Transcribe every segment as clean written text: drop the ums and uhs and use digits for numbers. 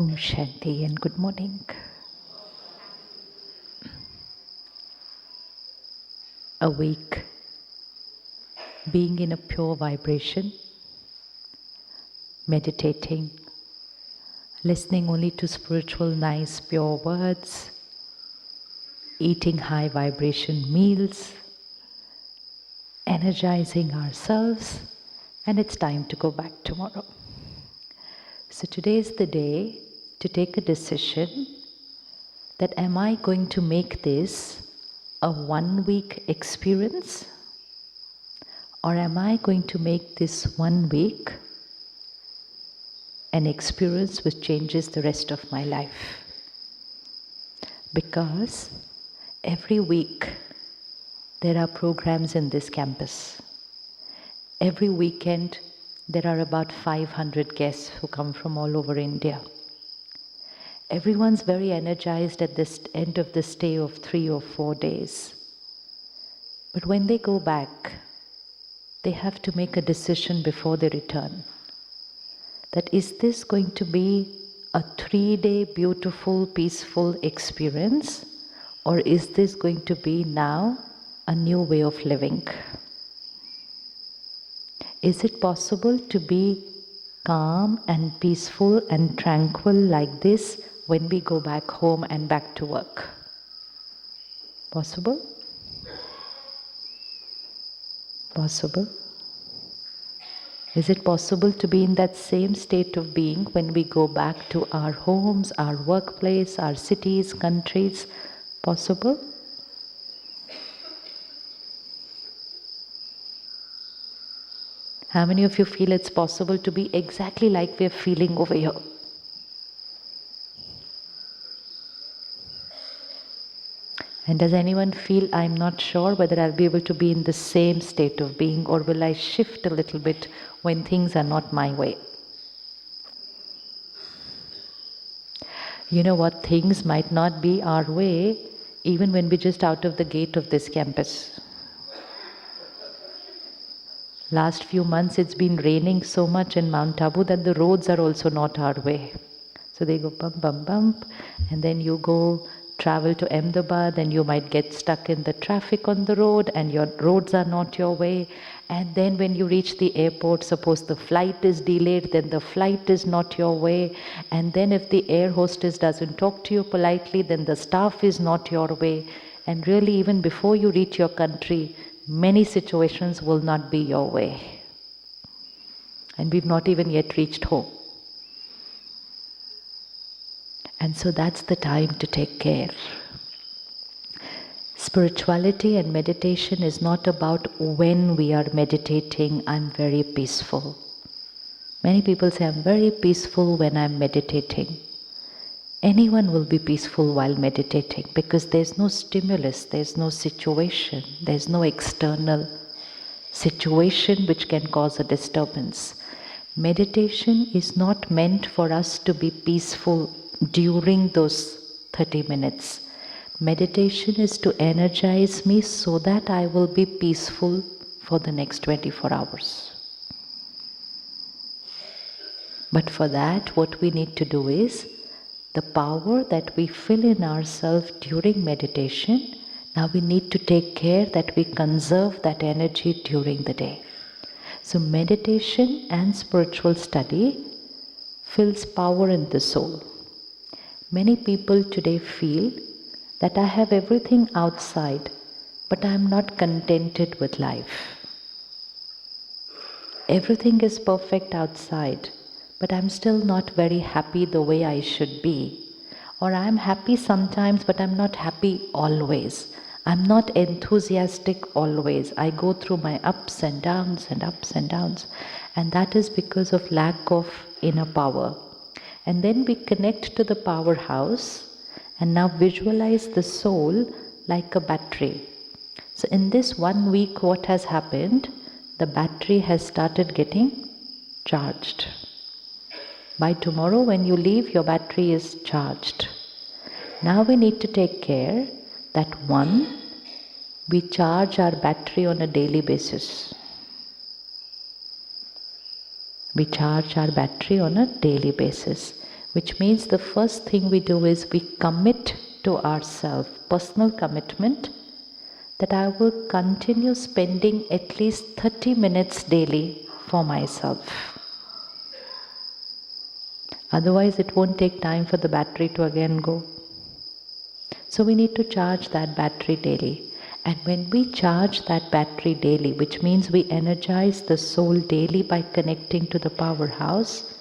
Om Shanti and good morning. Awake, being in a pure vibration, meditating, listening only to spiritual, nice, pure words, eating high vibration meals, energizing ourselves, and it's time to go back tomorrow. So today is the day to take a decision that am I going to make this a 1 week experience, or am I going to make this 1 week an experience which changes the rest of my life? Because every week there are programs in this campus. Every weekend there are about 500 guests who come from all over India. Everyone's very energized at this end of the stay of 3 or 4 days. But when they go back, they have to make a decision before they return. That is this going to be a 3-day beautiful, peaceful experience, or is this going to be now a new way of living? Is it possible to be calm and peaceful and tranquil like this when we go back home and back to work? Possible? Possible? Is it possible to be in that same state of being when we go back to our homes, our workplace, our cities, countries? Possible? How many of you feel it's possible to be exactly like we're feeling over here? And does anyone feel, I'm not sure whether I'll be able to be in the same state of being, or will I shift a little bit when things are not my way? You know what? Things might not be our way even when we're just out of the gate of this campus. Last few months it's been raining so much in Mount Abu that the roads are also not our way. So they go bump, bump, bump, and then you go travel to Ahmedabad and you might get stuck in the traffic on the road and your roads are not your way. And then when you reach the airport, suppose the flight is delayed, then the flight is not your way. And then if the air hostess doesn't talk to you politely, then the staff is not your way. And really even before you reach your country, many situations will not be your way. And we've not even yet reached home. And so that's the time to take care. Spirituality and meditation is not about when we are meditating, I'm very peaceful. Many people say, I'm very peaceful when I'm meditating. Anyone will be peaceful while meditating because there's no stimulus, there's no situation, there's no external situation which can cause a disturbance. Meditation is not meant for us to be peaceful during those 30 minutes. Meditation is to energize me so that I will be peaceful for the next 24 hours. But for that, what we need to do is the power that we fill in ourselves during meditation, now we need to take care that we conserve that energy during the day. So meditation and spiritual study fills power in the soul. Many people today feel that I have everything outside, but I am not contented with life. Everything is perfect outside, but I'm still not very happy the way I should be. Or I'm happy sometimes, but I'm not happy always. I'm not enthusiastic always. I go through my ups and downs and ups and downs. And that is because of lack of inner power. And then we connect to the powerhouse and now visualize the soul like a battery. So in this 1 week, what has happened? The battery has started getting charged. By tomorrow when you leave, your battery is charged. Now we need to take care that one, we charge our battery on a daily basis. We charge our battery on a daily basis. Which means the first thing we do is we commit to ourselves, personal commitment, that I will continue spending at least 30 minutes daily for myself. Otherwise, it won't take time for the battery to again go. So we need to charge that battery daily. And when we charge that battery daily, which means we energize the soul daily by connecting to the powerhouse,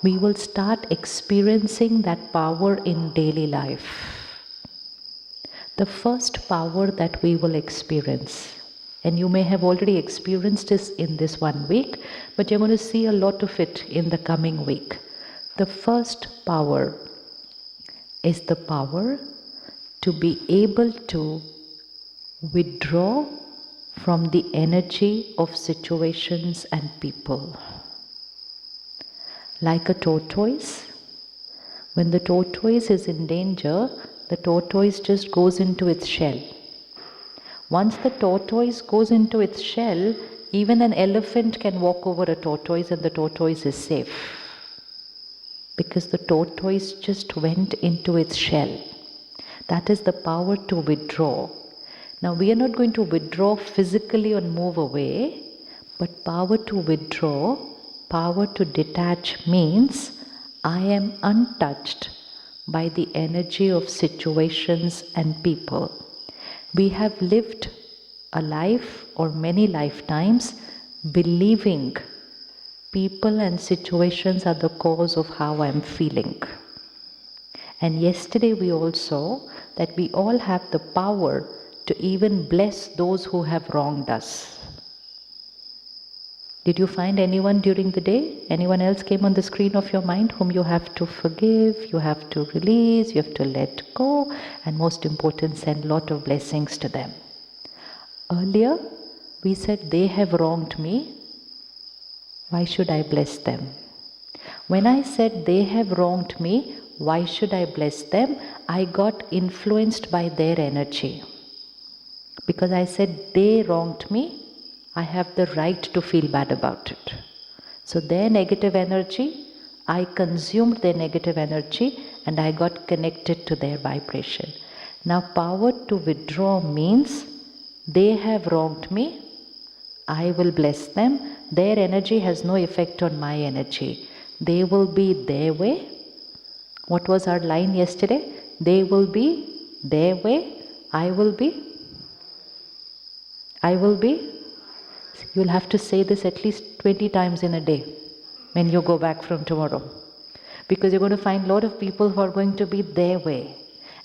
we will start experiencing that power in daily life. The first power that we will experience, and you may have already experienced this in this 1 week, but you're going to see a lot of it in the coming week. The first power is the power to be able to withdraw from the energy of situations and people. Like a tortoise, when the tortoise is in danger, the tortoise just goes into its shell. Once the tortoise goes into its shell, even an elephant can walk over a tortoise and the tortoise is safe. Because the tortoise just went into its shell. That is the power to withdraw. Now we are not going to withdraw physically or move away, but power to withdraw, power to detach means I am untouched by the energy of situations and people. We have lived a life or many lifetimes believing people and situations are the cause of how I am feeling. And yesterday we all saw that we all have the power to even bless those who have wronged us. Did you find anyone during the day? Anyone else came on the screen of your mind whom you have to forgive, you have to release, you have to let go, and most important, send lot of blessings to them. Earlier, we said they have wronged me. Why should I bless them? When I said they have wronged me, why should I bless them? I got influenced by their energy. Because I said they wronged me, I have the right to feel bad about it. So their negative energy, I consumed their negative energy and I got connected to their vibration. Now power to withdraw means they have wronged me, I will bless them. Their energy has no effect on my energy. They will be their way. What was our line yesterday? They will be their way. I will be. You'll have to say this at least 20 times in a day when you go back from tomorrow. Because you're going to find a lot of people who are going to be their way.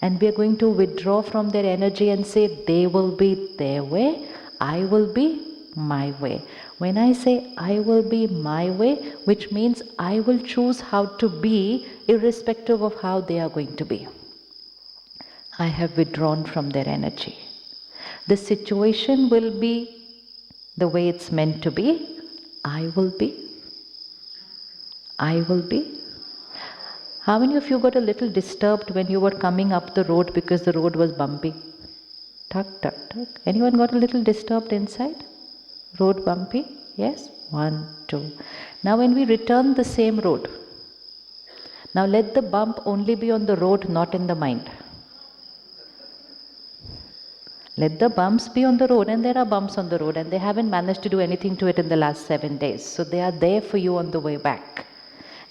And we are going to withdraw from their energy and say they will be their way, I will be my way. When I say I will be my way, which means I will choose how to be irrespective of how they are going to be. I have withdrawn from their energy. The situation will be the way it's meant to be. I will be. How many of you got a little disturbed when you were coming up the road because the road was bumpy? Tuck, tuck, tuck. Anyone got a little disturbed inside? Road bumpy? Yes? 1, 2. Now when we return the same road, now let the bump only be on the road, not in the mind. Let the bumps be on the road, and there are bumps on the road and they haven't managed to do anything to it in the last 7 days. So they are there for you on the way back.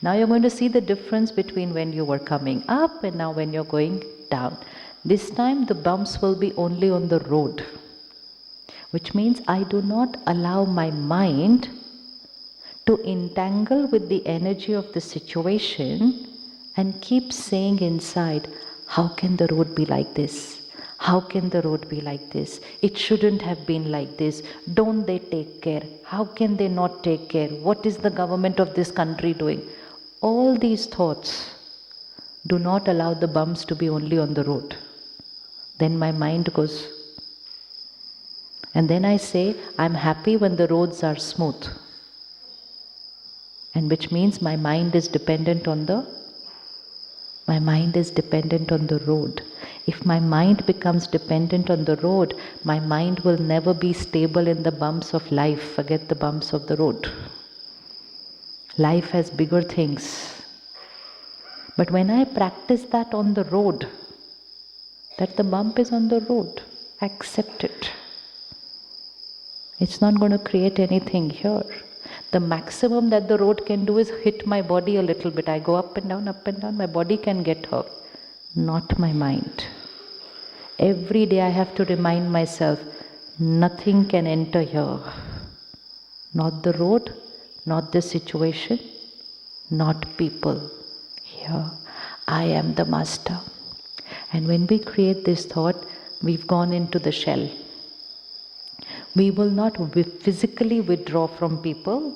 Now you're going to see the difference between when you were coming up and now when you're going down. This time the bumps will be only on the road. Which means I do not allow my mind to entangle with the energy of the situation and keep saying inside, how can the road be like this? How can the road be like this? It shouldn't have been like this. Don't they take care? How can they not take care? What is the government of this country doing? All these thoughts do not allow the bumps to be only on the road. Then my mind goes. And then I say, I'm happy when the roads are smooth. And which means my mind is dependent on the road. If my mind becomes dependent on the road, my mind will never be stable in the bumps of life. Forget the bumps of the road. Life has bigger things. But when I practice that on the road, that the bump is on the road, accept it. It's not going to create anything here. The maximum that the road can do is hit my body a little bit. I go up and down, my body can get hurt, not my mind. Every day I have to remind myself, nothing can enter here. Not the road, not the situation, not people. Here, I am the master. And when we create this thought, we've gone into the shell. We will not physically withdraw from people.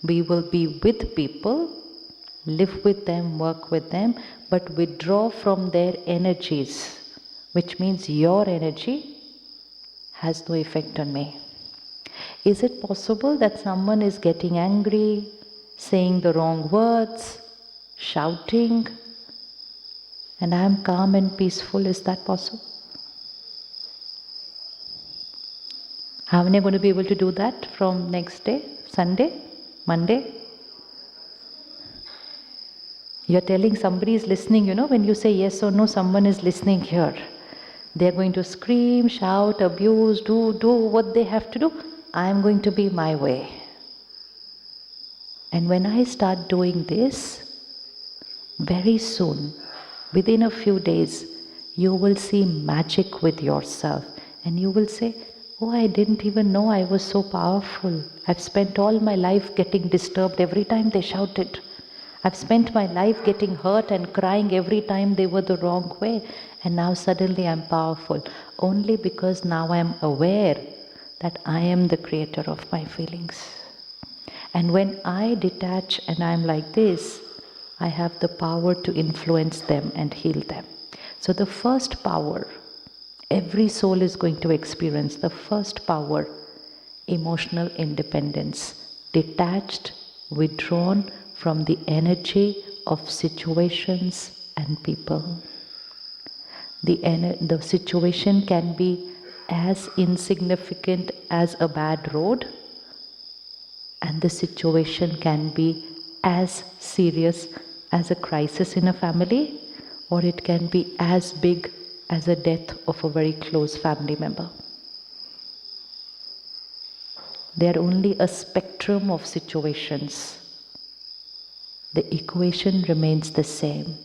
We will be with people, live with them, work with them, but withdraw from their energies, which means your energy has no effect on me. Is it possible that someone is getting angry, saying the wrong words, shouting, and I am calm and peaceful? Is that possible? How many are going to be able to do that from next day, Sunday, Monday? You're telling somebody is listening, when you say yes or no, someone is listening here. They're going to scream, shout, abuse, do what they have to do. I am going to be my way. And when I start doing this, very soon, within a few days, you will see magic with yourself. And you will say, oh, I didn't even know I was so powerful. I've spent all my life getting disturbed every time they shouted. I've spent my life getting hurt and crying every time they were the wrong way. And now suddenly I'm powerful. Only because now I'm aware that I am the creator of my feelings. And when I detach and I'm like this, I have the power to influence them and heal them. So the first power every soul is going to experience, the first power, emotional independence, detached, withdrawn from the energy of situations and people. The situation can be as insignificant as a bad road, and the situation can be as serious as a crisis in a family, or it can be as big as a death of a very close family member. They are only a spectrum of situations. The equation remains the same.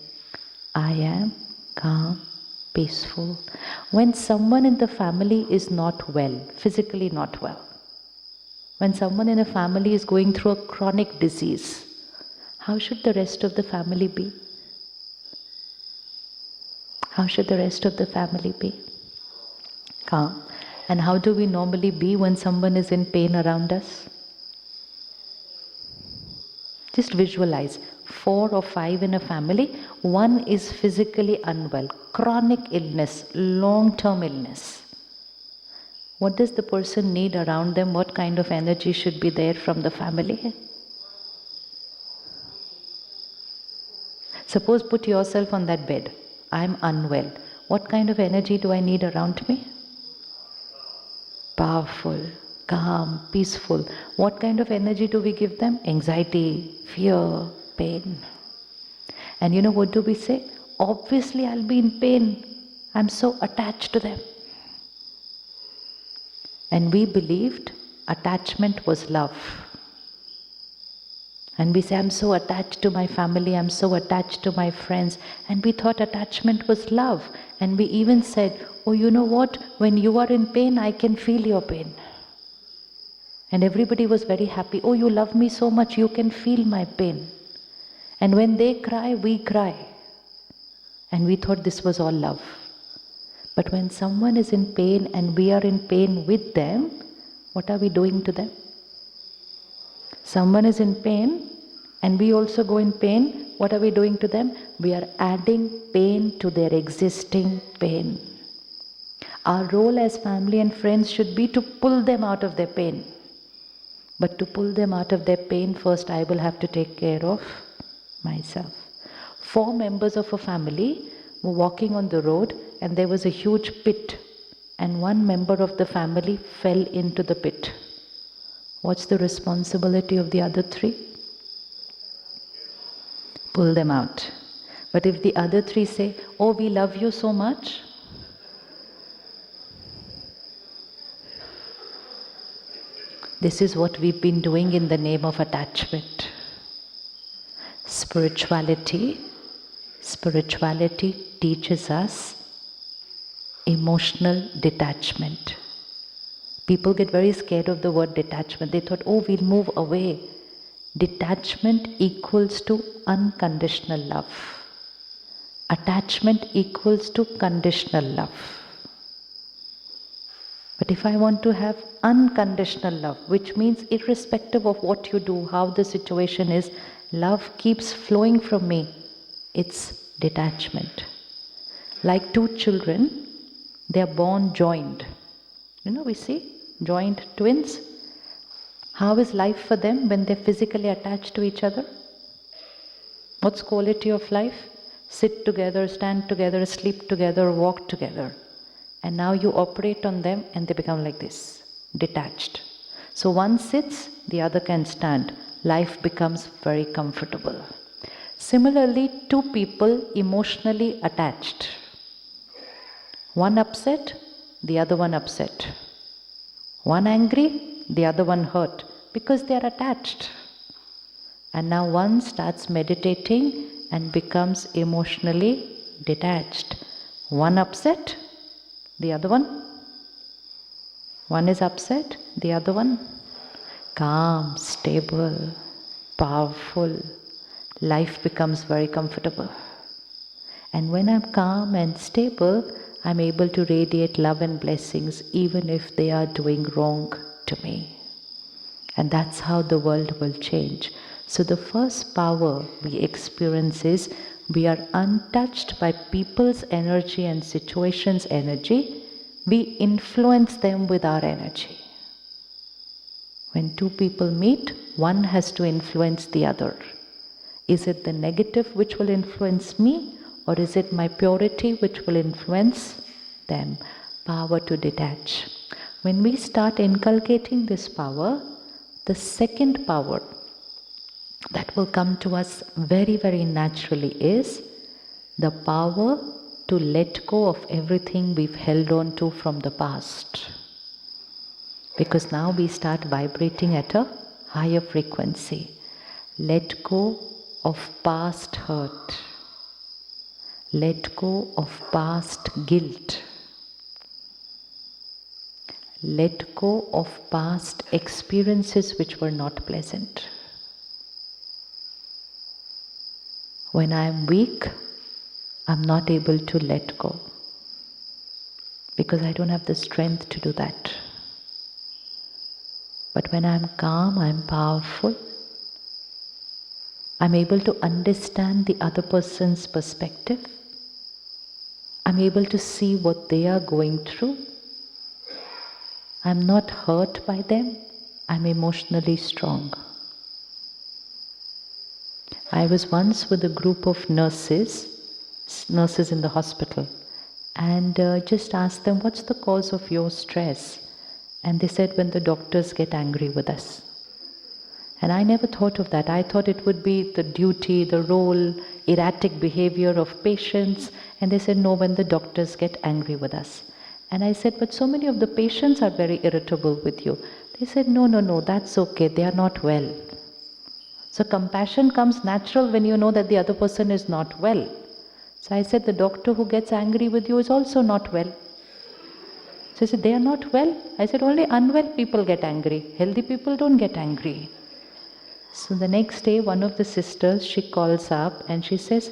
I am calm, peaceful. When someone in the family is not well, physically not well, when someone in a family is going through a chronic disease, how should the rest of the family be? How should the rest of the family be? Calm. And how do we normally be when someone is in pain around us? Just visualize 4 or 5 in a family. One is physically unwell, chronic illness, long-term illness. What does the person need around them? What kind of energy should be there from the family? Suppose put yourself on that bed. I'm unwell. What kind of energy do I need around me? Powerful, calm, peaceful. What kind of energy do we give them? Anxiety, fear, pain. And what do we say? Obviously I'll be in pain. I'm so attached to them. And we believed attachment was love. And we say, I'm so attached to my family, I'm so attached to my friends. And we thought attachment was love. And we even said, oh, you know what? When you are in pain, I can feel your pain. And everybody was very happy. Oh, you love me so much, you can feel my pain. And when they cry, we cry. And we thought this was all love. But when someone is in pain and we are in pain with them, what are we doing to them? Someone is in pain and we also go in pain. What are we doing to them? We are adding pain to their existing pain. Our role as family and friends should be to pull them out of their pain. But to pull them out of their pain, first I will have to take care of myself. 4 members of a family were walking on the road and there was a huge pit. And one member of the family fell into the pit. What's the responsibility of the other 3? Pull them out. But if the other three say, oh, we love you so much, this is what we've been doing in the name of attachment. Spirituality teaches us emotional detachment. People get very scared of the word detachment. They thought, oh, we'll move away. Detachment equals to unconditional love. Attachment equals to conditional love. But if I want to have unconditional love, which means irrespective of what you do, how the situation is, love keeps flowing from me, it's detachment. Like two children, they are born joined. We see joined twins. How is life for them when they're physically attached to each other? What's quality of life? Sit together, stand together, sleep together, walk together. And now you operate on them and they become like this, detached. So one sits, the other can stand. Life becomes very comfortable. Similarly, two people emotionally attached. One upset, the other one upset. One angry, the other one hurt, because they are attached. And now one starts meditating and becomes emotionally detached. One upset, the other one. One is upset, the other one calm, stable, powerful. Life becomes very comfortable. And when I'm calm and stable, I'm able to radiate love and blessings even if they are doing wrong to me. And that's how the world will change. So the first power we experience is we are untouched by people's energy and situations' energy. We influence them with our energy. When two people meet, one has to influence the other. Is it the negative which will influence me, or is it my purity which will influence them? Power to detach. When we start inculcating this power, the second power that will come to us very, very naturally is the power to let go of everything we've held on to from the past. Because now we start vibrating at a higher frequency. Let go of past hurt. Let go of past guilt. Let go of past experiences which were not pleasant. When I am weak, I'm not able to let go because I don't have the strength to do that. But when I'm calm, I'm powerful. I'm able to understand the other person's perspective. I'm able to see what they are going through. I'm not hurt by them. I'm emotionally strong. I was once with a group of nurses in the hospital, and just asked them, what's the cause of your stress? And they said, when the doctors get angry with us. And I never thought of that. I thought it would be the duty, the role, erratic behavior of patients. And they said, no, when the doctors get angry with us. And I said, but so many of the patients are very irritable with you. They said, no, that's okay. They are not well. So compassion comes natural when you know that the other person is not well. So I said, the doctor who gets angry with you is also not well. So he said, they are not well. I said, only unwell people get angry. Healthy people don't get angry. So the next day, one of the sisters, she calls up and she says,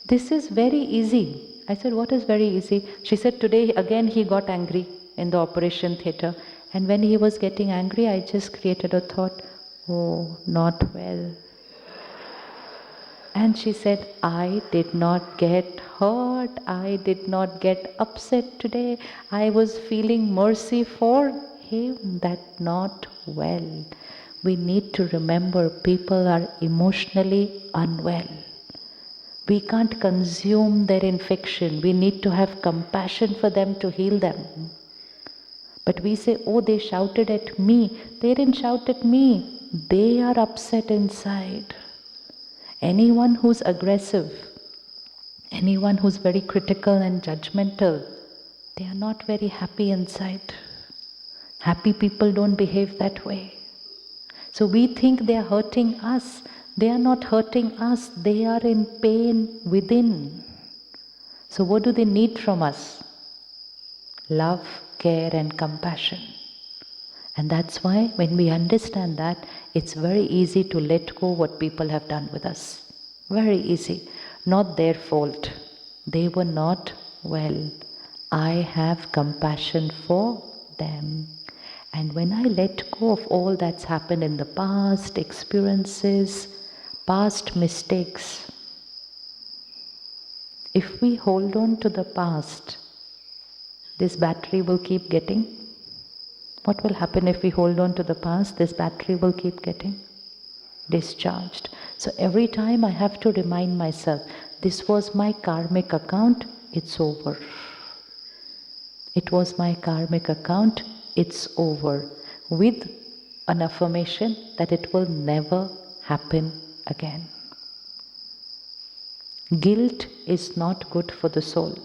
this is very easy. I said, what is very easy? She said, today again he got angry in the operation theatre. And when he was getting angry, I just created a thought, oh, not well. And she said, I did not get hurt. I did not get upset today. I was feeling mercy for him that not well. We need to remember people are emotionally unwell. We can't consume their infection. We need to have compassion for them to heal them. But we say, oh, they shouted at me. They didn't shout at me. They are upset inside. Anyone who's aggressive, Anyone who's very critical and judgmental, they are not very happy inside. Happy people don't behave that way. So we think they are hurting us. They are not hurting us. They are in pain within. So what do they need from us? Love, care and compassion. And that's why when we understand that, it's very easy to let go what people have done with us. Very easy. Not their fault. They were not well. I have compassion for them. And when I let go of all that's happened in the past, experiences, past mistakes, if we hold on to the past, this battery will keep getting. What will happen if we hold on to the past? This battery will keep getting discharged. So every time I have to remind myself, this was my karmic account, it's over. It was my karmic account, it's over. With an affirmation that it will never happen again. Guilt is not good for the soul.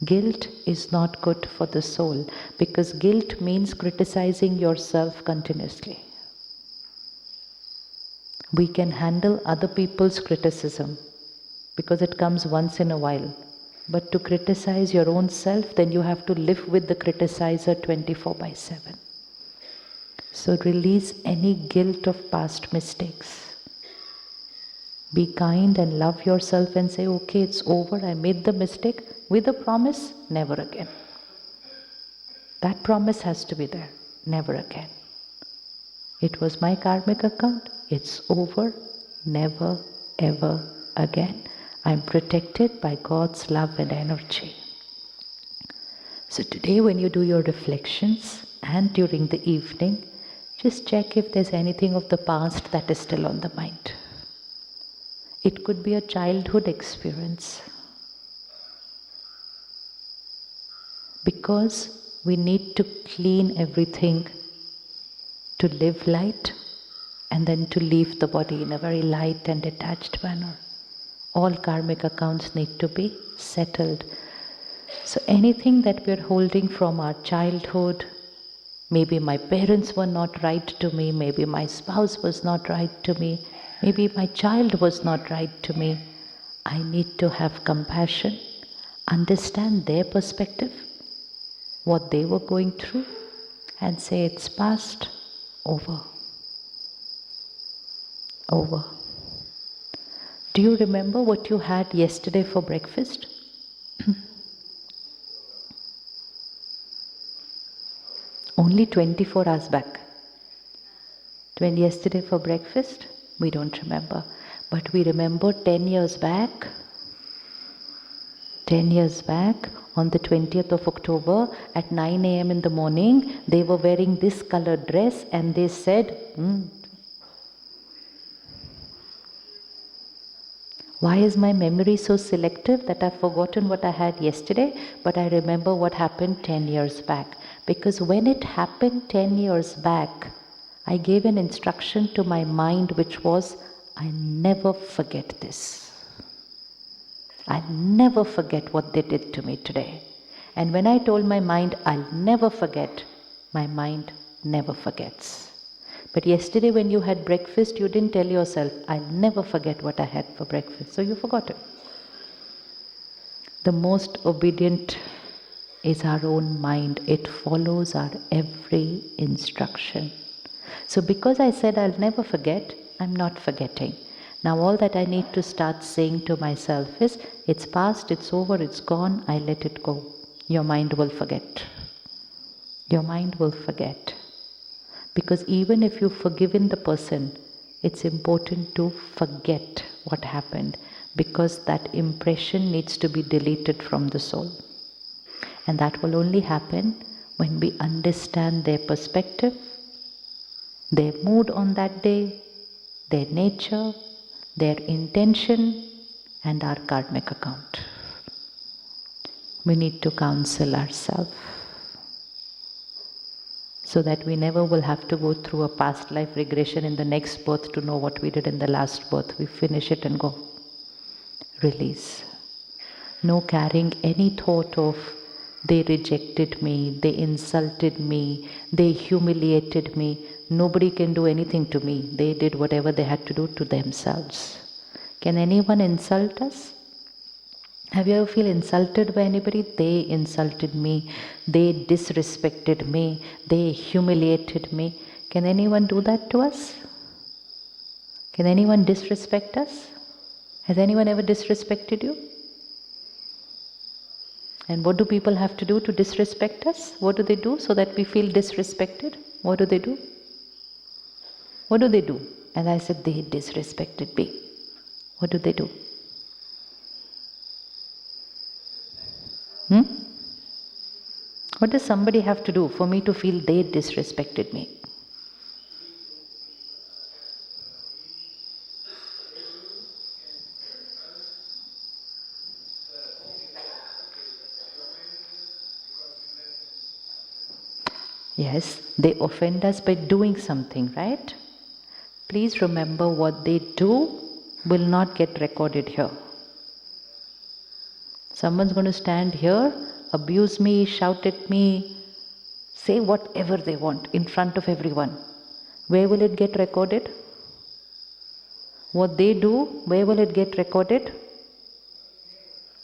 Guilt is not good for the soul because guilt means criticizing yourself continuously. We can handle other people's criticism because it comes once in a while. But to criticize your own self, then you have to live with the criticizer 24/7. So release any guilt of past mistakes. Be kind and love yourself and say, okay, it's over, I made the mistake, with a promise, never again. That promise has to be there, never again. It was my karmic account, it's over, never ever again. I'm protected by God's love and energy. So today when you do your reflections and during the evening, just check if there's anything of the past that is still on the mind. It could be a childhood experience. Because we need to clean everything to live light and then to leave the body in a very light and detached manner. All karmic accounts need to be settled. So anything that we're holding from our childhood, maybe my parents were not right to me, maybe my spouse was not right to me, maybe my child was not right to me, I need to have compassion, understand their perspective, what they were going through, and say it's past, over. Over. Do you remember what you had yesterday for breakfast? Only 24 hours back. When yesterday for breakfast, we don't remember. But we remember 10 years back. 10 years back, on the 20th of October, at 9 a.m. in the morning, they were wearing this colored dress and they said, why is my memory so selective that I've forgotten what I had yesterday, but I remember what happened 10 years back? Because when it happened 10 years back, I gave an instruction to my mind which was, I never forget this. I never forget what they did to me today. And when I told my mind, I'll never forget, my mind never forgets. But yesterday when you had breakfast, you didn't tell yourself, I'll never forget what I had for breakfast. So you forgot it. The most obedient is our own mind. It follows our every instruction. So because I said I'll never forget, I'm not forgetting. Now all that I need to start saying to myself is, it's past, it's over, it's gone, I let it go. Your mind will forget. Your mind will forget. Because even if you've forgiven the person, it's important to forget what happened, because that impression needs to be deleted from the soul. And that will only happen when we understand their perspective, their mood on that day, their nature, their intention, and our karmic account. We need to counsel ourselves so that we never will have to go through a past life regression in the next birth to know what we did in the last birth. We finish it and go. release. No carrying any thought of they rejected me, they insulted me, they humiliated me. Nobody can do anything to me. They did whatever they had to do to themselves. Can anyone insult us? Have you ever feel insulted by anybody? They insulted me, they disrespected me, they humiliated me. Can anyone do that to us? Can anyone disrespect us? Has anyone ever disrespected you? And what do people have to do to disrespect us? What do they do so that we feel disrespected? What do they do? What do they do? And I said, they disrespected me. What do they do? What does somebody have to do for me to feel they disrespected me? Yes, they offend us by doing something, right? Please remember, what they do will not get recorded here. Someone's going to stand here, abuse me, shout at me, say whatever they want in front of everyone. Where will it get recorded? What they do, where will it get recorded?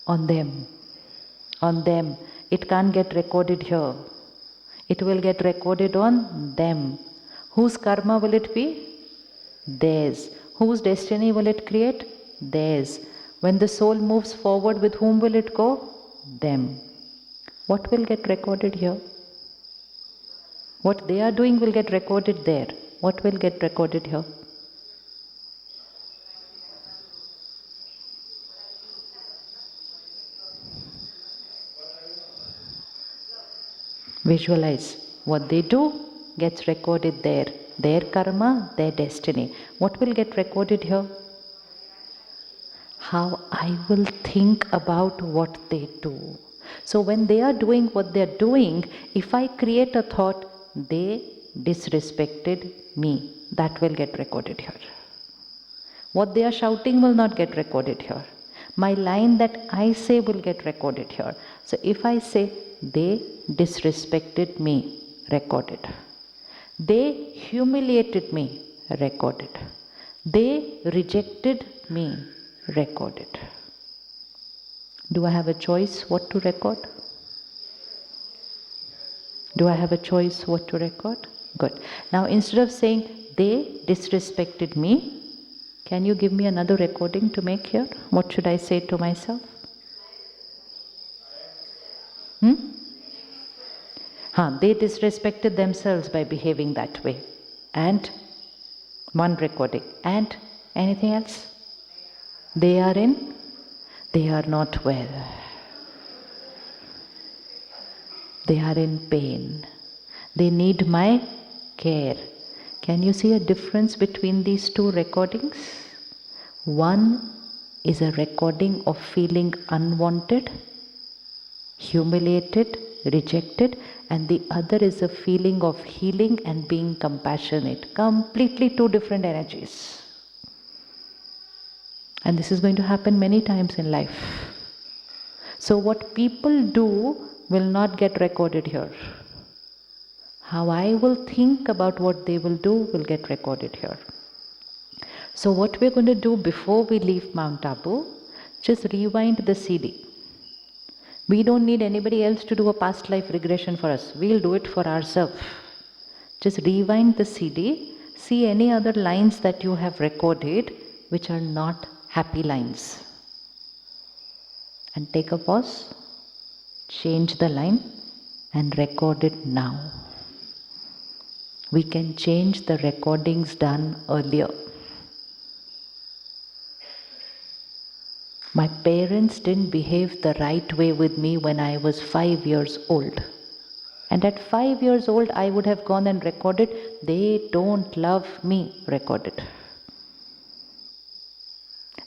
On them. On them. It can't get recorded here. It will get recorded on them. Whose karma will it be? Theirs. Whose destiny will it create? Theirs. When the soul moves forward, with whom will it go? Them. What will get recorded here? What they are doing will get recorded there. What will get recorded here? Visualize. What they do gets recorded there. Their karma, their destiny. What will get recorded here? How I will think about what they do. So when they are doing what they are doing, if I create a thought, they disrespected me, that will get recorded here. What they are shouting will not get recorded here. My line that I say will get recorded here. So if I say, they disrespected me, recorded. They humiliated me, recorded. They rejected me, recorded. Do I have a choice what to record? Do I have a choice what to record? Good. Now instead of saying, they disrespected me, can you give me another recording to make here? What should I say to myself? They disrespected themselves by behaving that way. And one recording. And anything else? They are not well. They are in pain. They need my care. Can you see a difference between these two recordings? One is a recording of feeling unwanted, humiliated, rejected, and the other is a feeling of healing and being compassionate. Completely two different energies. And this is going to happen many times in life. So what people do will not get recorded here. How I will think about what they will do will get recorded here. So what we're going to do before we leave Mount Abu, just rewind the CD. We don't need anybody else to do a past life regression for us. We'll do it for ourselves. Just rewind the CD, see any other lines that you have recorded which are not happy lines. And take a pause, change the line and record it now. We can change the recordings done earlier. My parents didn't behave the right way with me when I was 5 years old. And at 5 years old, I would have gone and recorded, they don't love me, recorded.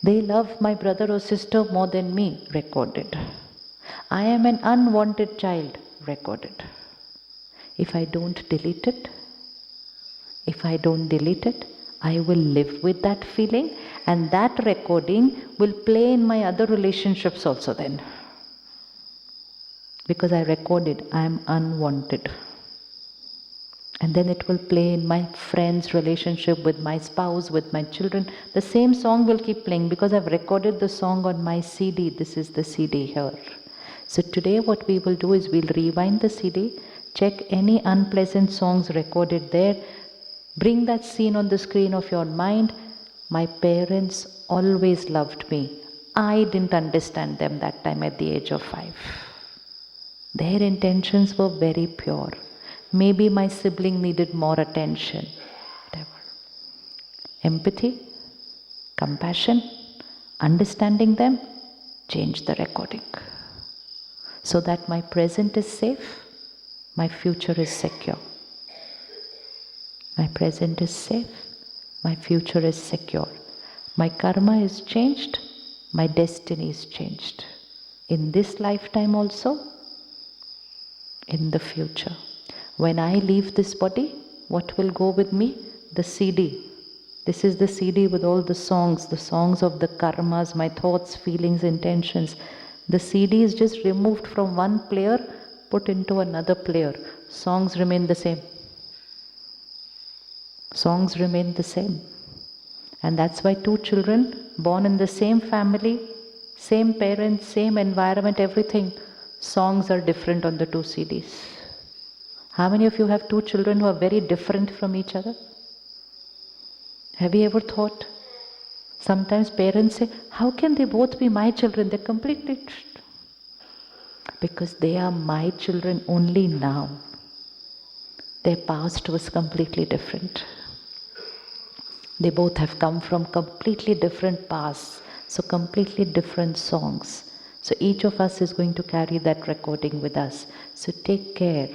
They love my brother or sister more than me, recorded. I am an unwanted child, recorded. If I don't delete it, I will live with that feeling And that recording will play in my other relationships also then. Because I recorded, I am unwanted. And then it will play in my friends' relationship, with my spouse, with my children. The same song will keep playing because I've recorded the song on my CD. This is the CD here. So today what we will do is we'll rewind the CD, check any unpleasant songs recorded there, bring that scene on the screen of your mind. My parents always loved me. I didn't understand them that time at the age of 5. Their intentions were very pure. Maybe my sibling needed more attention. Whatever. Empathy, compassion, understanding them, change the recording. So that my present is safe, my future is secure. My present is safe, my future is secure. My karma is changed, my destiny is changed. In this lifetime also, in the future. When I leave this body, what will go with me? The CD. This is the CD with all the songs of the karmas, my thoughts, feelings, intentions. The CD is just removed from one player, put into another player. Songs remain the same. Songs remain the same. And that's why 2 children born in the same family, same parents, same environment, everything, songs are different on the 2 CDs. How many of you have 2 children who are very different from each other? Have you ever thought? Sometimes parents say, how can they both be my children? They're completely... Because they are my children only now. Their past was completely different. They both have come from completely different pasts, so completely different songs. So each of us is going to carry that recording with us. So take care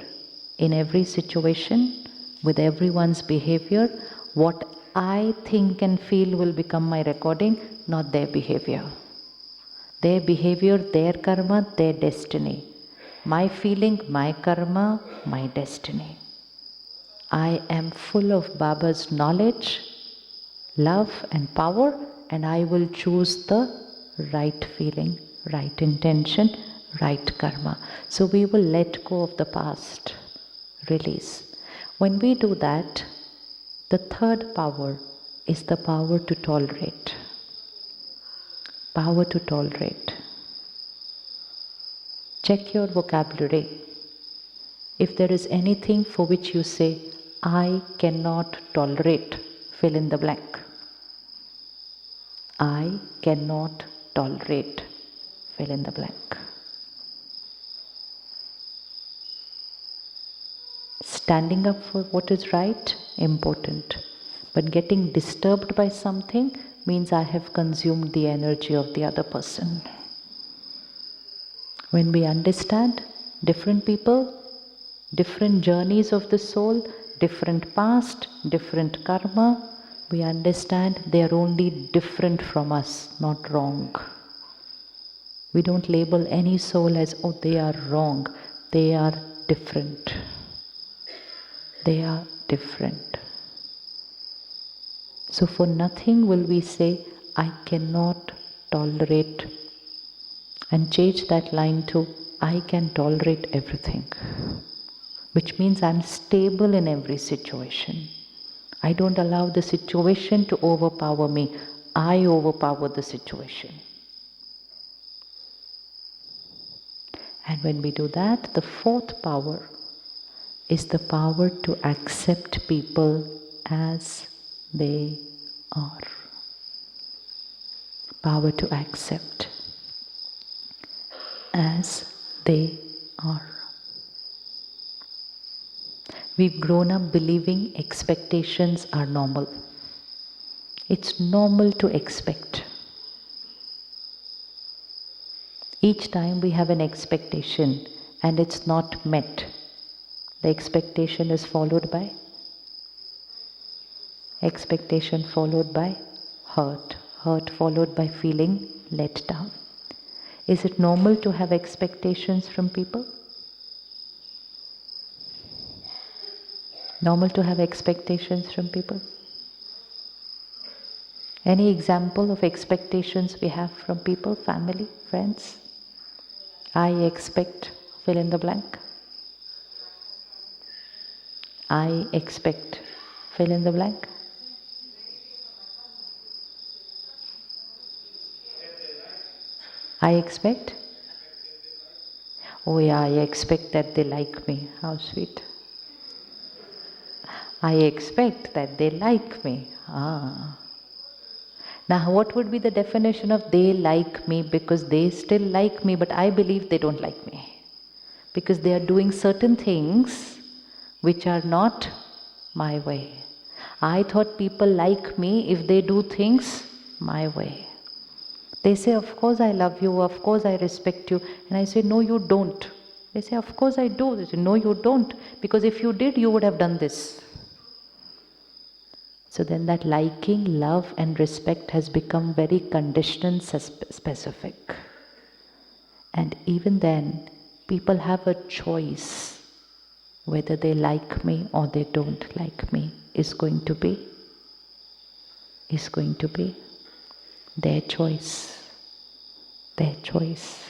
in every situation, with everyone's behavior. What I think and feel will become my recording, not their behavior. Their behavior, their karma, their destiny. My feeling, my karma, my destiny. I am full of Baba's knowledge, love and power, and I will choose the right feeling, right intention, right karma. So we will let go of the past, release. When we do that, the third power is the power to tolerate. Power to tolerate. Check your vocabulary. If there is anything for which you say, I cannot tolerate, fill in the blank. I cannot tolerate, fill in the blank. Standing up for what is right, important. But getting disturbed by something means I have consumed the energy of the other person. When we understand different people, different journeys of the soul, different past, different karma, we understand they are only different from us, not wrong. We don't label any soul as, oh, they are wrong. They are different. They are different. So for nothing will we say, I cannot tolerate, and change that line to, I can tolerate everything. Which means I'm stable in every situation. I don't allow the situation to overpower me. I overpower the situation. And when we do that, the fourth power is the power to accept people as they are. Power to accept as they are. We've grown up believing expectations are normal. It's normal to expect. Each time we have an expectation and it's not met, the expectation is followed by expectation followed by hurt, hurt followed by feeling let down. Is it normal to have expectations from people? Normal to have expectations from people? Any example of expectations we have from people, family, friends? I expect, fill in the blank. I expect, fill in the blank. I expect? Oh yeah, I expect that they like me. How sweet. I expect that they like me. Ah. Now, what would be the definition of they like me? Because they still like me, but I believe they don't like me. Because they are doing certain things which are not my way. I thought people like me if they do things my way. They say, of course I love you, of course I respect you. And I say, no, you don't. They say, of course I do. They say, no, you don't. Because if you did, you would have done this. So then that liking, love and respect has become very conditional, specific. And even then, people have a choice whether they like me or they don't like me is going to be their choice. Their choice.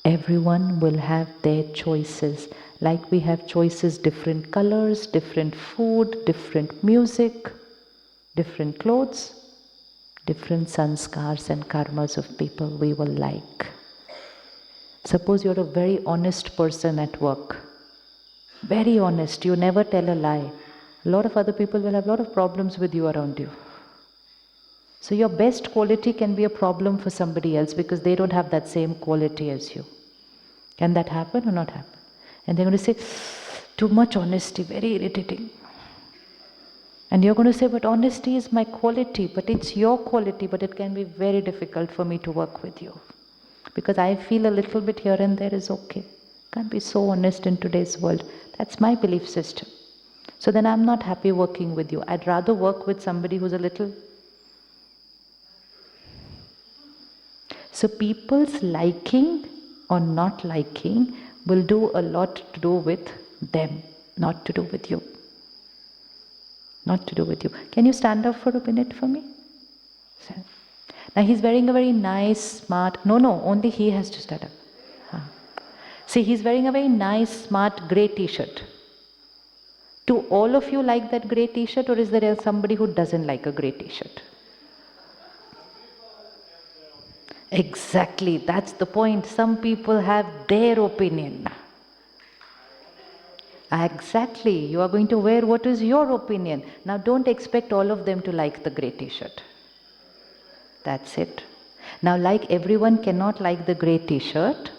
Everyone will have their choices. Like we have choices, different colors, different food, different music, different clothes, different sanskars and karmas of people we will like. Suppose you're a very honest person at work. Very honest, you never tell a lie. A lot of other people will have a lot of problems with you around you. So your best quality can be a problem for somebody else because they don't have that same quality as you. Can that happen or not happen? And they're going to say, too much honesty, very irritating. And you're going to say, but honesty is my quality, but it's your quality, but it can be very difficult for me to work with you. Because I feel a little bit here and there is okay. Can't be so honest in today's world. That's my belief system. So then I'm not happy working with you. I'd rather work with somebody who's a little... So people's liking or not liking will do a lot to do with them, not to do with you. Not to do with you. Can you stand up for a minute for me? Now he's wearing a very nice, smart... No, only he has to stand up. See, he's wearing a very nice, smart, grey t-shirt. Do all of you like that grey t-shirt, or is there somebody who doesn't like a grey t-shirt? Exactly, that's the point. Some people have their opinion. Exactly, you are going to wear what is your opinion. Now don't expect all of them to like the grey t-shirt. That's it. Now like everyone cannot like the grey t-shirt,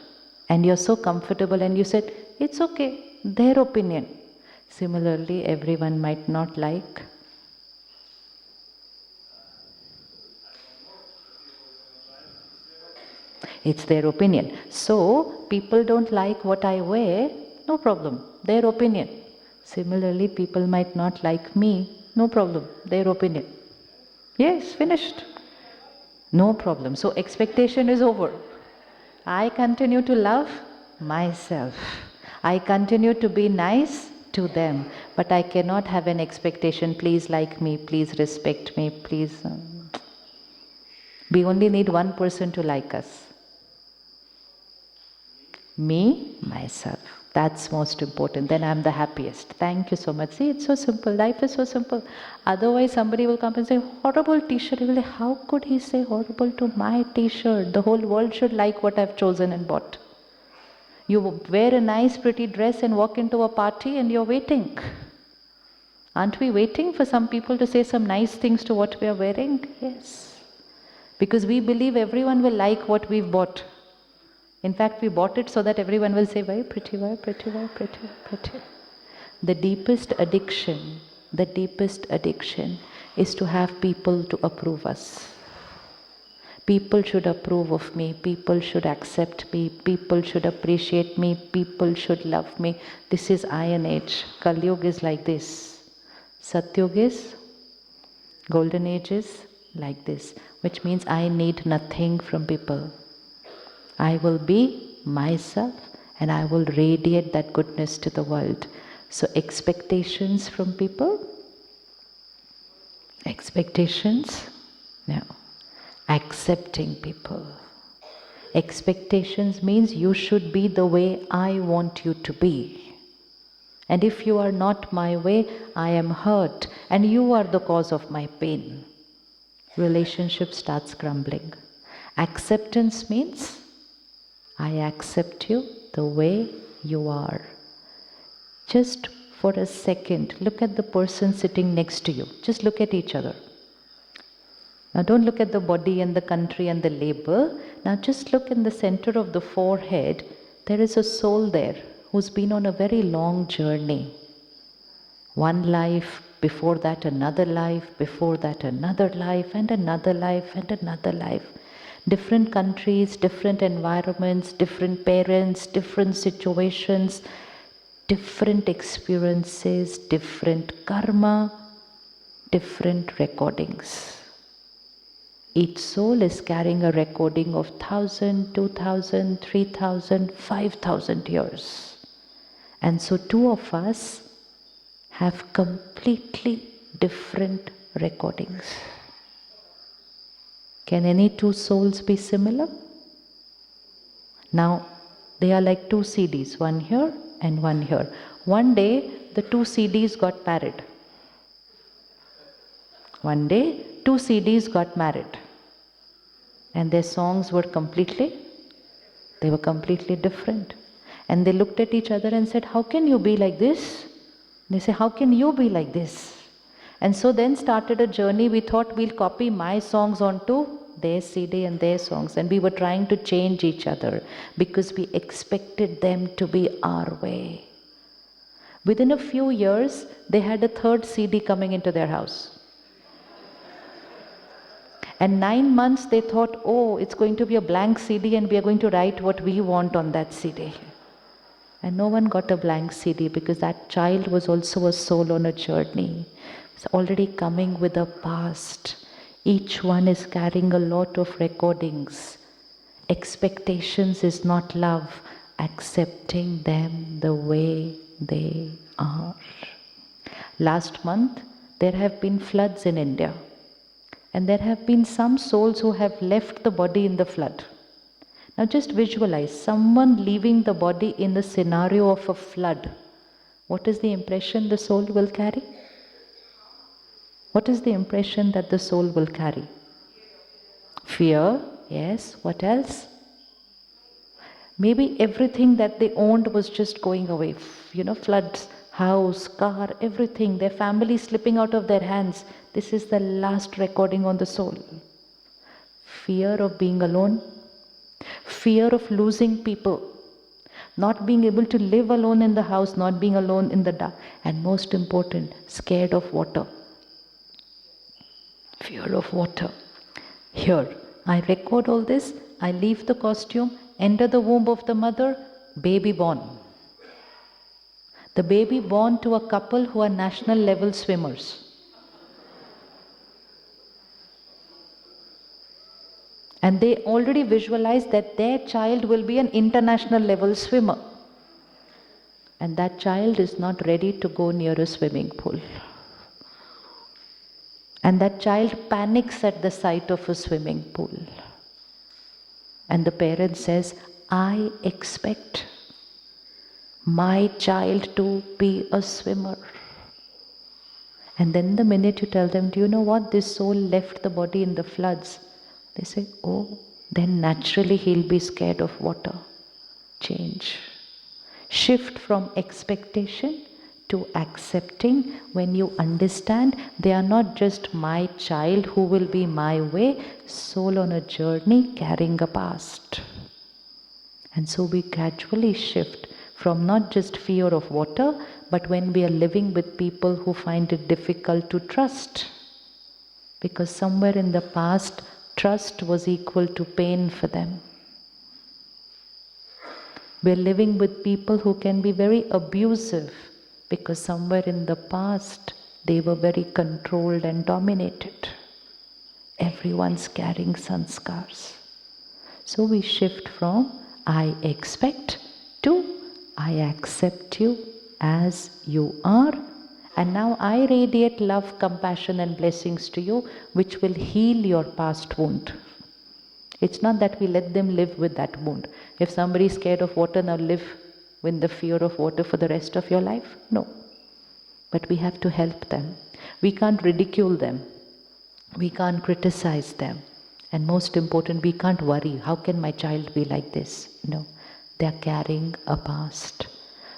and you're so comfortable and you said, it's okay, their opinion. Similarly, everyone might not like. It's their opinion. So, people don't like what I wear, no problem, their opinion. Similarly, people might not like me, no problem, their opinion. Yes, finished. No problem. So, expectation is over. I continue to love myself. I continue to be nice to them. But I cannot have an expectation, please like me, please respect me, please. We only need one person to like us. Me, myself. That's most important. Then I'm the happiest. Thank you so much. See, it's so simple. Life is so simple. Otherwise, somebody will come and say, horrible t-shirt. You will say, how could he say horrible to my t-shirt? The whole world should like what I've chosen and bought. You wear a nice, pretty dress and walk into a party and you're waiting. Aren't we waiting for some people to say some nice things to what we are wearing? Yes. Because we believe everyone will like what we've bought. In fact, we bought it so that everyone will say, very pretty, very pretty, very pretty, very pretty. The deepest addiction is to have people to approve us. People should approve of me, people should accept me, people should appreciate me, people should love me. This is Iron Age. Kali Yuga is like this. Satyuga is, Golden Age is like this, which means I need nothing from people. I will be myself and I will radiate that goodness to the world. So expectations from people, expectations Now, accepting people. Expectations means you should be the way I want you to be. And if you are not my way, I am hurt and you are the cause of my pain. Relationship starts crumbling. Acceptance means I accept you the way you are. Just for a second, look at the person sitting next to you. Just look at each other. Now don't look at the body and the country and the label. Now just look in the center of the forehead. There is a soul there who's been on a very long journey. One life, before that another life, before that another life, and another life, and another life. Different countries, different environments, different parents, different situations, different experiences, different karma, different recordings. Each soul is carrying a recording of 1,000, 2,000, 3,000, 5,000 years. And so two of us have completely different recordings. Can any two souls be similar? Now, they are like two CDs, one here and one here. One day, the two CDs got married. One day, two CDs got married. And their songs were completely different. And they looked at each other and said, how can you be like this? They say, how can you be like this? And so then started a journey. We thought we'll copy my songs onto their CD and their songs. And we were trying to change each other because we expected them to be our way. Within a few years, they had a third CD coming into their house. And 9 months they thought, oh, it's going to be a blank CD and we are going to write what we want on that CD. And no one got a blank CD because that child was also a soul on a journey. It's already coming with a past. Each one is carrying a lot of recordings. Expectations is not love, accepting them the way they are. Last month, there have been floods in India. And there have been some souls who have left the body in the flood. Now just visualize someone leaving the body in the scenario of a flood. What is the impression the soul will carry? What is the impression that the soul will carry? Fear, yes. What else? Maybe everything that they owned was just going away. Floods, house, car, everything. Their family slipping out of their hands. This is the last recording on the soul. Fear of being alone. Fear of losing people. Not being able to live alone in the house, not being alone in the dark. And most important, scared of water. Fear of water. Here, I record all this. I leave the costume, enter the womb of the mother, baby born. The baby born to a couple who are national level swimmers. And they already visualize that their child will be an international level swimmer. And that child is not ready to go near a swimming pool. And that child panics at the sight of a swimming pool. And the parent says, I expect my child to be a swimmer. And then the minute you tell them, do you know what? This soul left the body in the floods. They say, oh, then naturally he'll be scared of water. Change. Shift from expectation to accepting when you understand they are not just my child who will be my way, soul on a journey carrying a past. And so we gradually shift from not just fear of water, but when we are living with people who find it difficult to trust. Because somewhere in the past, trust was equal to pain for them. We're living with people who can be very abusive because somewhere in the past they were very controlled and dominated. Everyone's carrying sanskars. So we shift from I expect to I accept you as you are, And now I radiate love, compassion and blessings to you, which will heal your past wound. It's not that we let them live with that wound. If somebody is scared of water, now live with the fear of water for the rest of your life? No. But we have to help them. We can't ridicule them. We can't criticize them. And most important, we can't worry. How can my child be like this? No. They are carrying a past.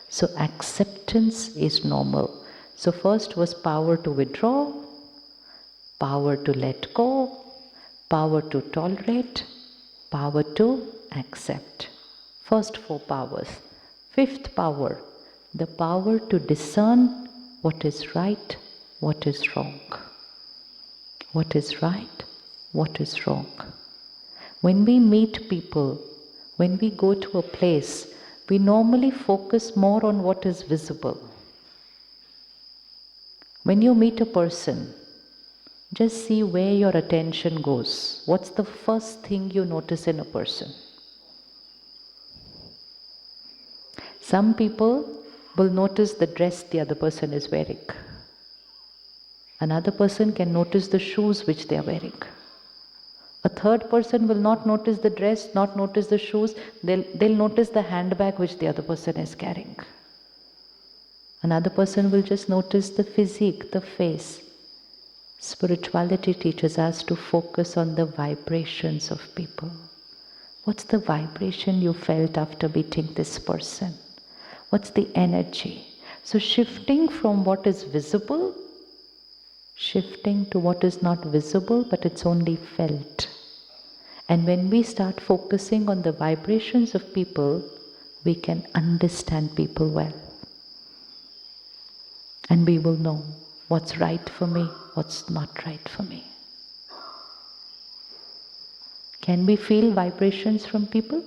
So acceptance is normal. So first was power to withdraw, power to let go, power to tolerate, power to accept. First 4 powers. 5th power, the power to discern what is right, what is wrong. What is right, what is wrong. When we meet people, when we go to a place, we normally focus more on what is visible. When you meet a person, just see where your attention goes. What's the first thing you notice in a person? Some people will notice the dress the other person is wearing. Another person can notice the shoes which they are wearing. A third person will not notice the dress, not notice the shoes. They'll notice the handbag which the other person is carrying. Another person will just notice the physique, the face. Spirituality teaches us to focus on the vibrations of people. What's the vibration you felt after meeting this person? What's the energy? So shifting from what is visible, shifting to what is not visible, but it's only felt. And when we start focusing on the vibrations of people, we can understand people well. And we will know what's right for me, what's not right for me. Can we feel vibrations from people?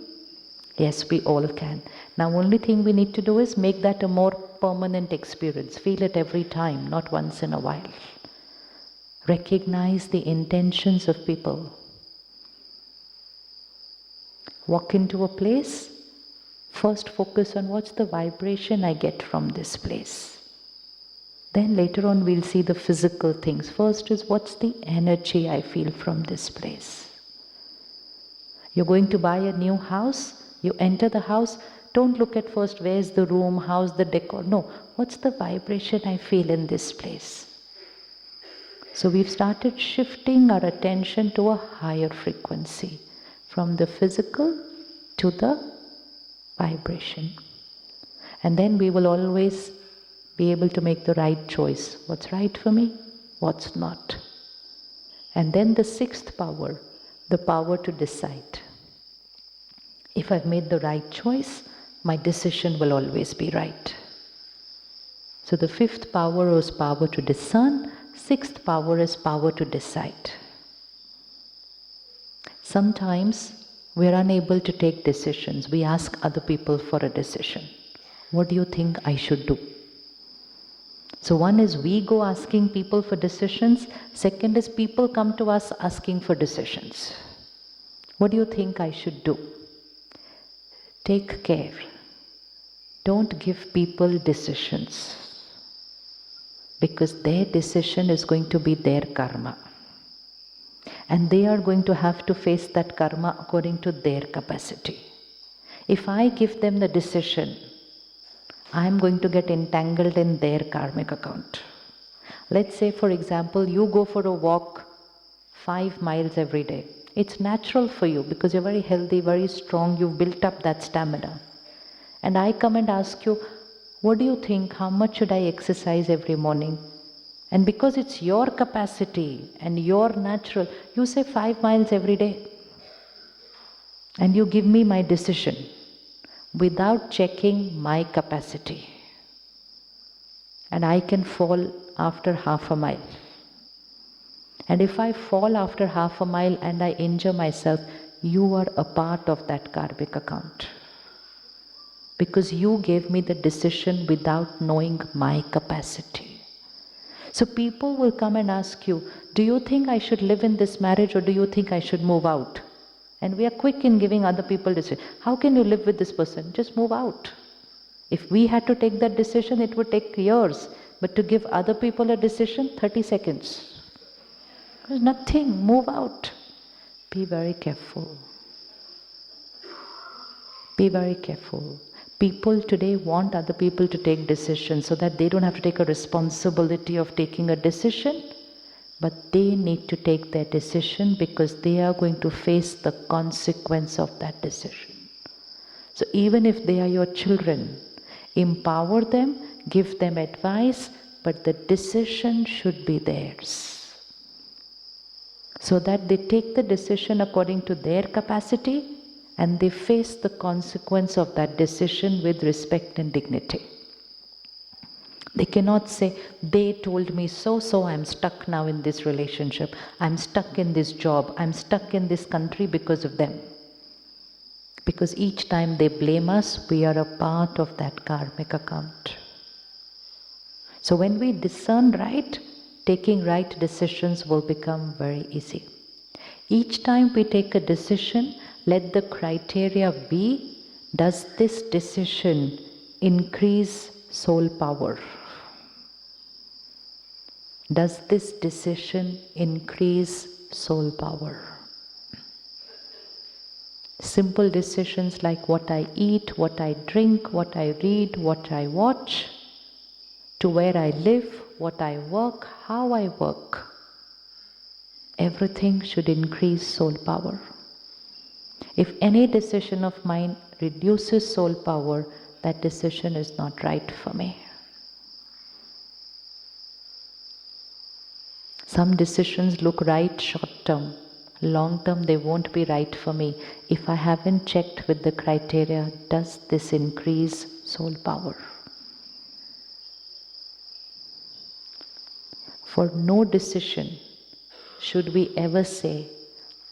Yes, we all can. Now, only thing we need to do is make that a more permanent experience. Feel it every time, not once in a while. Recognize the intentions of people. Walk into a place, first focus on what's the vibration I get from this place. Then later on we'll see the physical things. First is what's the energy I feel from this place. You're going to buy a new house, you enter the house, don't look at first where's the room, how's the decor. No, what's the vibration I feel in this place. So we've started shifting our attention to a higher frequency, from the physical to the vibration. And then we will always be able to make the right choice. What's right for me? What's not? And then the 6th power, the power to decide. If I've made the right choice, my decision will always be right. So the 5th power is power to discern, 6th power is power to decide. Sometimes we are unable to take decisions. We ask other people for a decision. What do you think I should do? So one is we go asking people for decisions. Second is people come to us asking for decisions. What do you think I should do? Take care. Don't give people decisions, because their decision is going to be their karma. And they are going to have to face that karma according to their capacity. If I give them the decision, I am going to get entangled in their karmic account. Let's say, for example, you go for a walk 5 miles every day. It's natural for you because you're very healthy, very strong, you've built up that stamina. And I come and ask you, what do you think, how much should I exercise every morning? And because it's your capacity and your natural, you say 5 miles every day. And you give me my decision without checking my capacity. And I can fall after half a mile. And if I fall after half a mile and I injure myself, you are a part of that karmic account. Because you gave me the decision without knowing my capacity. So people will come and ask you, do you think I should live in this marriage or do you think I should move out? And we are quick in giving other people decisions. How can you live with this person? Just move out. If we had to take that decision, it would take years. But to give other people a decision, 30 seconds. There's nothing, move out. Be very careful. Be very careful. People today want other people to take decisions so that they don't have to take a responsibility of taking a decision, but they need to take their decision because they are going to face the consequence of that decision. So even if they are your children, empower them, give them advice, but the decision should be theirs. So that they take the decision according to their capacity and they face the consequence of that decision with respect and dignity. They cannot say, they told me so, so I'm stuck now in this relationship, I'm stuck in this job, I'm stuck in this country because of them. Because each time they blame us, we are a part of that karmic account. So when we discern right, taking right decisions will become very easy. Each time we take a decision, let the criteria be, does this decision increase soul power? Does this decision increase soul power? Simple decisions like what I eat, what I drink, what I read, what I watch, to where I live, what I work, how I work. Everything should increase soul power. If any decision of mine reduces soul power, that decision is not right for me. Some decisions look right short term. Long term, they won't be right for me if I haven't checked with the criteria, does this increase soul power? For no decision should we ever say,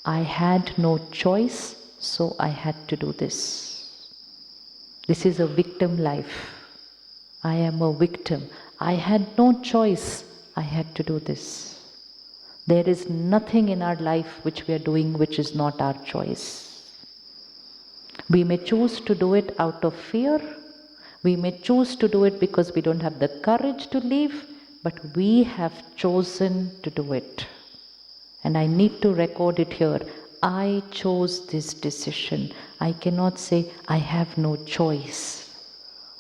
I had no choice, so I had to do this. This is a victim life. I am a victim. I had no choice, I had to do this. There is nothing in our life which we are doing which is not our choice. We may choose to do it out of fear. We may choose to do it because we don't have the courage to leave, but we have chosen to do it. And I need to record it here. I chose this decision. I cannot say I have no choice.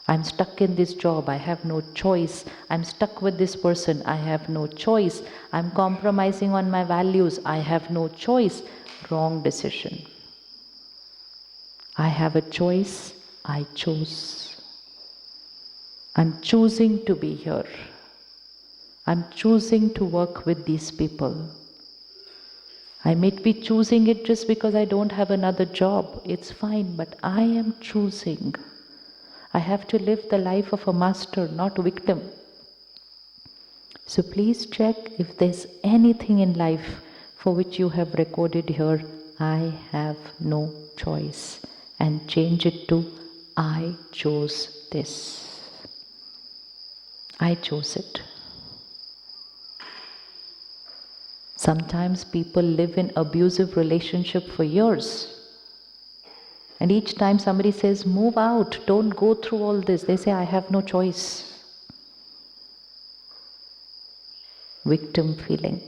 I'm stuck in this job, I have no choice. I'm stuck with this person, I have no choice. I'm compromising on my values, I have no choice. Wrong decision. I have a choice, I chose. I'm choosing to be here. I'm choosing to work with these people. I may be choosing it just because I don't have another job. It's fine, but I am choosing. I have to live the life of a master, not a victim. So please check if there's anything in life for which you have recorded here, I have no choice, and change it to, I chose this. I chose it. Sometimes people live in abusive relationship for years. And each time somebody says, move out, don't go through all this, they say, I have no choice. Victim feeling.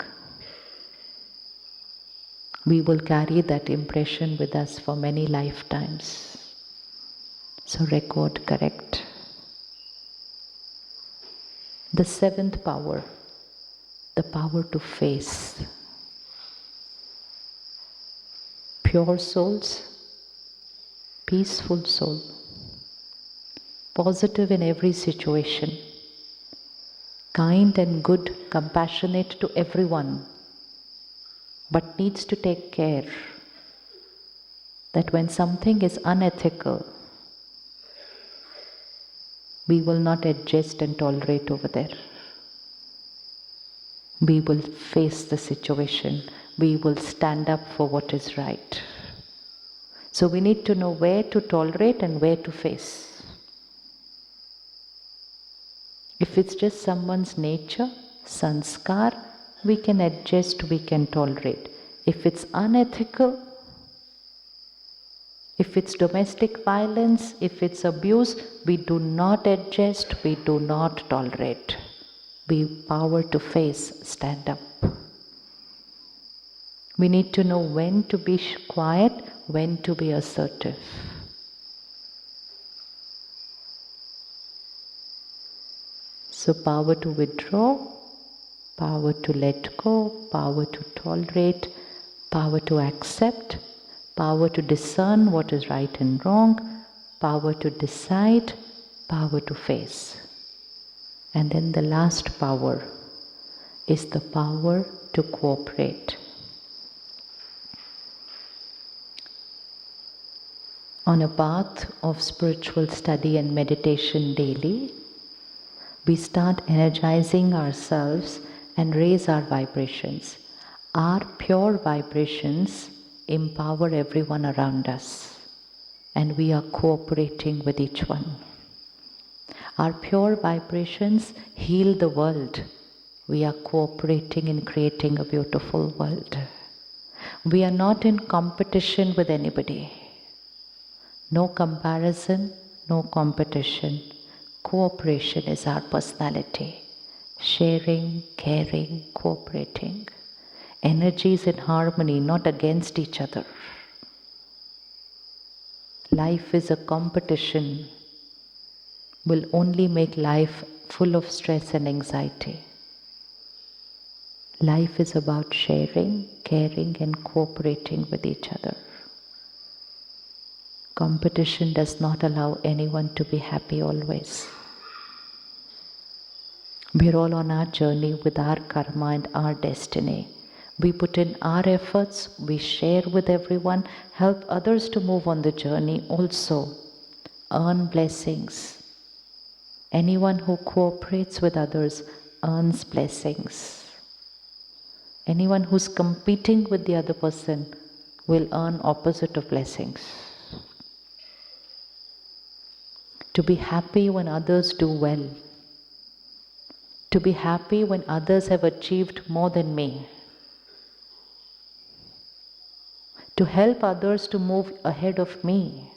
We will carry that impression with us for many lifetimes. So record correct. The seventh power, the power to face. Pure souls, peaceful soul, positive in every situation, kind and good, compassionate to everyone, but needs to take care that when something is unethical, we will not adjust and tolerate over there. We will face the situation. We will stand up for what is right. So we need to know where to tolerate and where to face. If it's just someone's nature, sanskar, we can adjust, we can tolerate. If it's unethical, if it's domestic violence, if it's abuse, we do not adjust, we do not tolerate. be power to face, stand up. We need to know when to be quiet, when to be assertive. So power to withdraw, power to let go, power to tolerate, power to accept, power to discern what is right and wrong, power to decide, power to face. And then the last power is the power to cooperate. On a path of spiritual study and meditation daily, we start energizing ourselves and raise our vibrations. Our pure vibrations empower everyone around us, and we are cooperating with each one. Our pure vibrations heal the world. We are cooperating in creating a beautiful world. We are not in competition with anybody. No comparison, no competition. Cooperation is our personality. Sharing, caring, cooperating. Energies in harmony, not against each other. Life is a competition. Will only make life full of stress and anxiety. Life is about sharing, caring, and cooperating with each other. Competition does not allow anyone to be happy always. We're all on our journey with our karma and our destiny. We put in our efforts, we share with everyone, help others to move on the journey also, earn blessings. Anyone who cooperates with others earns blessings. Anyone who's competing with the other person will earn opposite of blessings. To be happy when others do well. To be happy when others have achieved more than me. To help others to move ahead of me.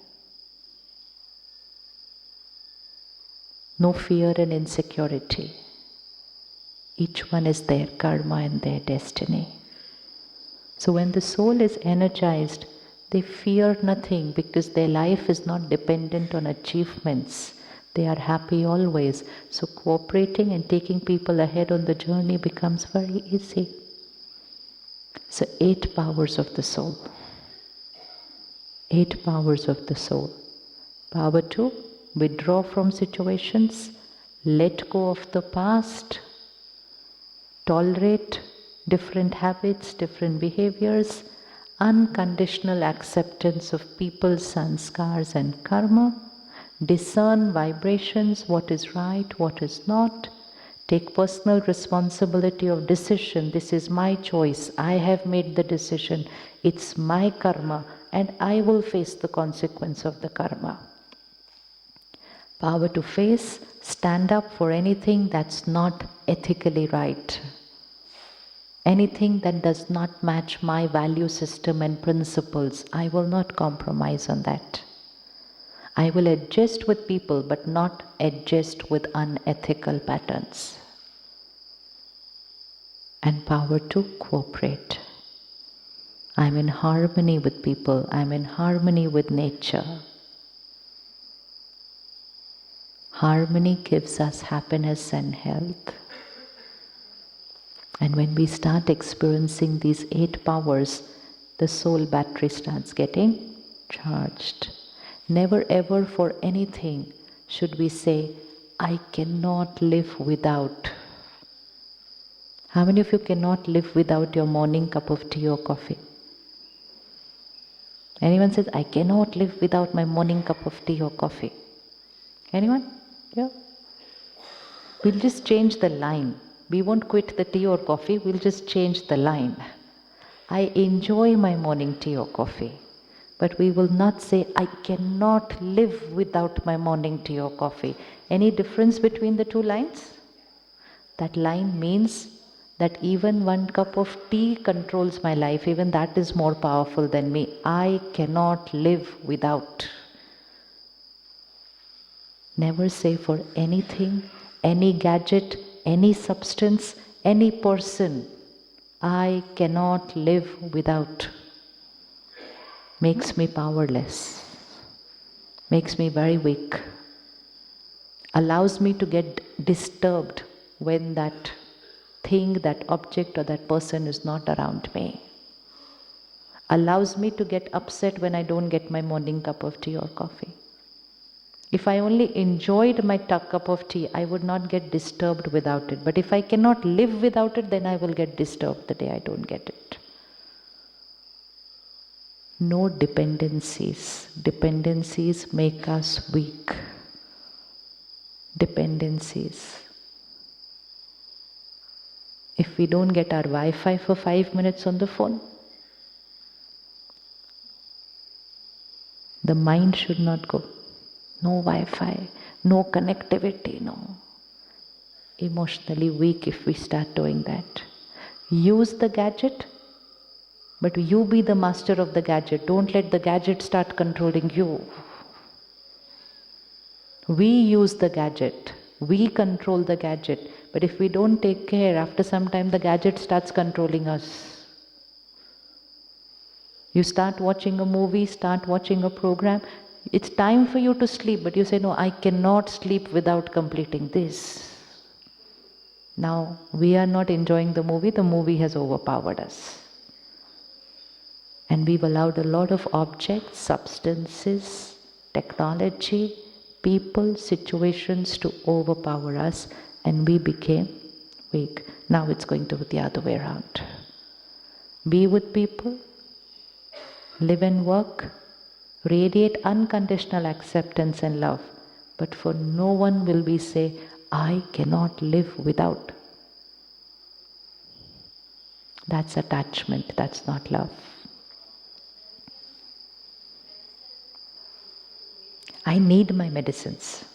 No fear and insecurity. Each one is their karma and their destiny. So when the soul is energized, they fear nothing because their life is not dependent on achievements. They are happy always. So cooperating and taking people ahead on the journey becomes very easy. So 8 powers of the soul. 8 powers of the soul. Power to withdraw from situations, let go of the past, tolerate different habits, different behaviors, unconditional acceptance of people's sanskars and karma, discern vibrations, what is right, what is not, take personal responsibility of decision. This is my choice, I have made the decision, it's my karma, and I will face the consequence of the karma. Power to face, stand up for anything that's not ethically right. Anything that does not match my value system and principles, I will not compromise on that. I will adjust with people, but not adjust with unethical patterns. And power to cooperate. I'm in harmony with people, I'm in harmony with nature. Harmony gives us happiness and health. And when we start experiencing these 8 powers, the soul battery starts getting charged. Never ever for anything should we say, I cannot live without. How many of you cannot live without your morning cup of tea or coffee? Anyone says, I cannot live without my morning cup of tea or coffee? Anyone? Yeah. We'll just change the line. We won't quit the tea or coffee, we'll just change the line. I enjoy my morning tea or coffee, but we will not say, I cannot live without my morning tea or coffee. Any difference between the 2 lines? That line means that even 1 cup of tea controls my life, even that is more powerful than me. I cannot live without. Never say for anything, any gadget, any substance, any person, I cannot live without. Makes me powerless, makes me very weak, allows me to get disturbed when that thing, that object or that person is not around me. Allows me to get upset when I don't get my morning cup of tea or coffee. If I only enjoyed my cup of tea, I would not get disturbed without it. But if I cannot live without it, then I will get disturbed the day I don't get it. No dependencies. Dependencies make us weak. Dependencies. If we don't get our Wi-Fi for 5 minutes on the phone, the mind should not go. No Wi-Fi, no connectivity, no. Emotionally weak if we start doing that. Use the gadget, but you be the master of the gadget. Don't let the gadget start controlling you. We use the gadget. We control the gadget. But if we don't take care, after some time the gadget starts controlling us. You start watching a movie, start watching a program. It's time for you to sleep, but you say, no, I cannot sleep without completing this. Now, we are not enjoying the movie has overpowered us. And we've allowed a lot of objects, substances, technology, people, situations to overpower us, and we became weak. Now it's going to be the other way around. Be with people, live and work, radiate unconditional acceptance and love. But for no one will we say, I cannot live without. That's attachment, that's not love. I need my medicines.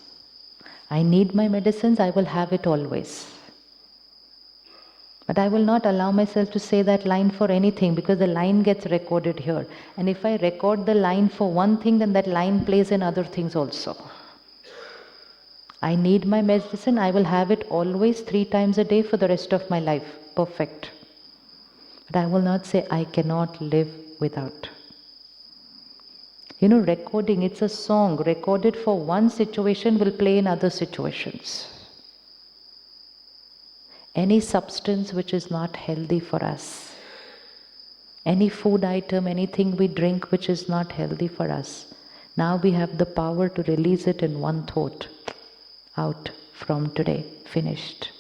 I need my medicines, I will have it always. But I will not allow myself to say that line for anything, because the line gets recorded here. And if I record the line for one thing, then that line plays in other things also. I need my medicine, I will have it always 3 times a day for the rest of my life. Perfect. But I will not say I cannot live without. Recording, it's a song. Recorded for one situation will play in other situations. Any substance which is not healthy for us, any food item, anything we drink which is not healthy for us, now we have the power to release it in one thought. Out from today, finished.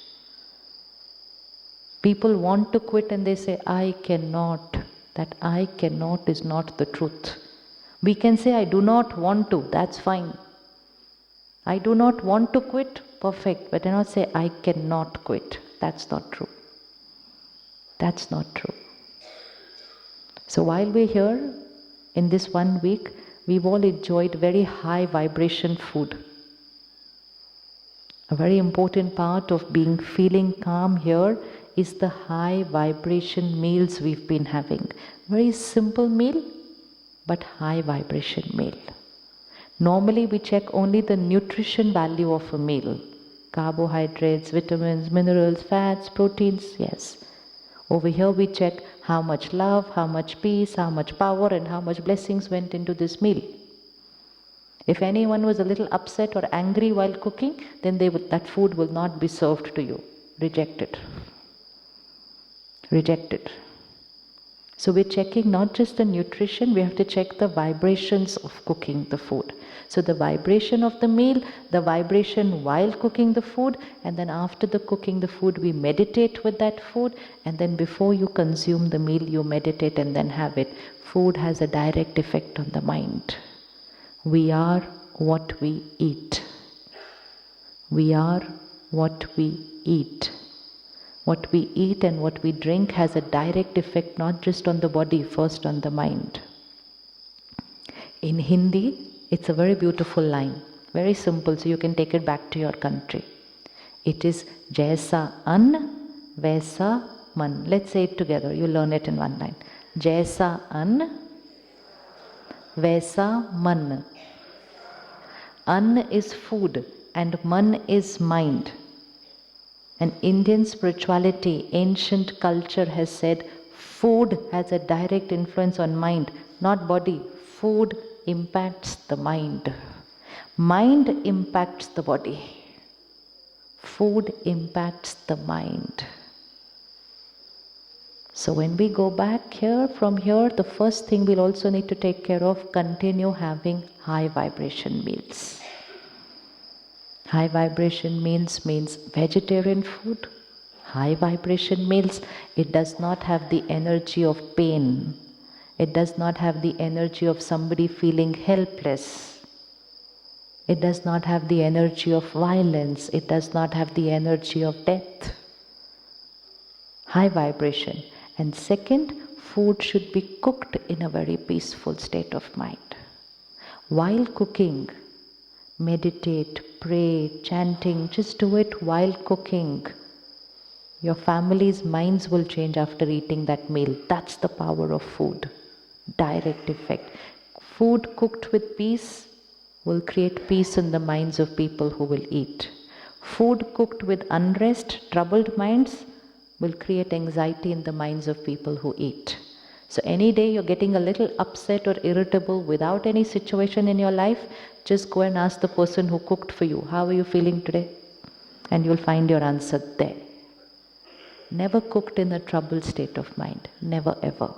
People want to quit and they say, I cannot. That I cannot is not the truth. We can say, I do not want to, that's fine. I do not want to quit, perfect. But do not say, I cannot quit. That's not true. That's not true. So while we're here, in this 1 week, we've all enjoyed very high vibration food. A very important part of feeling calm here is the high vibration meals we've been having. Very simple meal, but high vibration meal. Normally we check only the nutrition value of a meal. Carbohydrates, vitamins, minerals, fats, proteins, yes. Over here we check how much love, how much peace, how much power and how much blessings went into this meal. If anyone was a little upset or angry while cooking, then that food will not be served to you. Reject it. Reject it. So we're checking not just the nutrition, we have to check the vibrations of cooking the food. So the vibration of the meal, the vibration while cooking the food, and then after the cooking the food, we meditate with that food, and then before you consume the meal, you meditate and then have it. Food has a direct effect on the mind. We are what we eat. We are what we eat. What we eat and what we drink has a direct effect not just on the body, first on the mind. In Hindi, it's a very beautiful line, very simple, so you can take it back to your country. It is Jaisa An, Vaisa Man. Let's say it together, you learn it in one line. Jaisa An, Vaisa Man. An is food and man is mind. And Indian spirituality, ancient culture has said food has a direct influence on mind, not body. Food impacts the mind. Mind impacts the body. Food impacts the mind. So when we go back here, from here, the first thing we'll also need to take care of, continue having high vibration meals. High vibration meals means vegetarian food. High vibration meals, it does not have the energy of pain. It does not have the energy of somebody feeling helpless. It does not have the energy of violence. It does not have the energy of death. High vibration. And second, food should be cooked in a very peaceful state of mind. While cooking, meditate, pray, chanting, just do it while cooking. Your family's minds will change after eating that meal. That's the power of food. Direct effect. Food cooked with peace will create peace in the minds of people who will eat. Food cooked with unrest, troubled minds will create anxiety in the minds of people who eat. So any day you're getting a little upset or irritable without any situation in your life, just go and ask the person who cooked for you, how are you feeling today? And you'll find your answer there. Never cooked in a troubled state of mind. Never ever.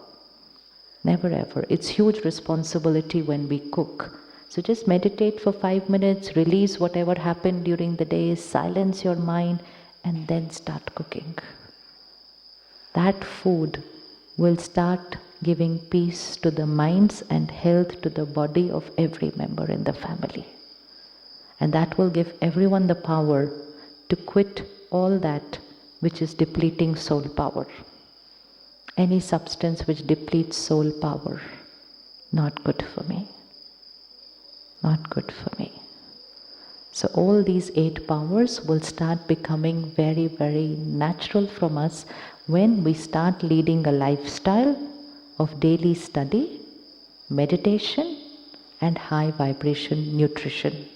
Never ever. It's huge responsibility when we cook. So just meditate for 5 minutes, release whatever happened during the day, silence your mind, and then start cooking. That food will start giving peace to the minds and health to the body of every member in the family. And that will give everyone the power to quit all that which is depleting soul power. Any substance which depletes soul power, not good for me. Not good for me. So all these 8 powers will start becoming very, very natural from us when we start leading a lifestyle of daily study, meditation, and high vibration nutrition.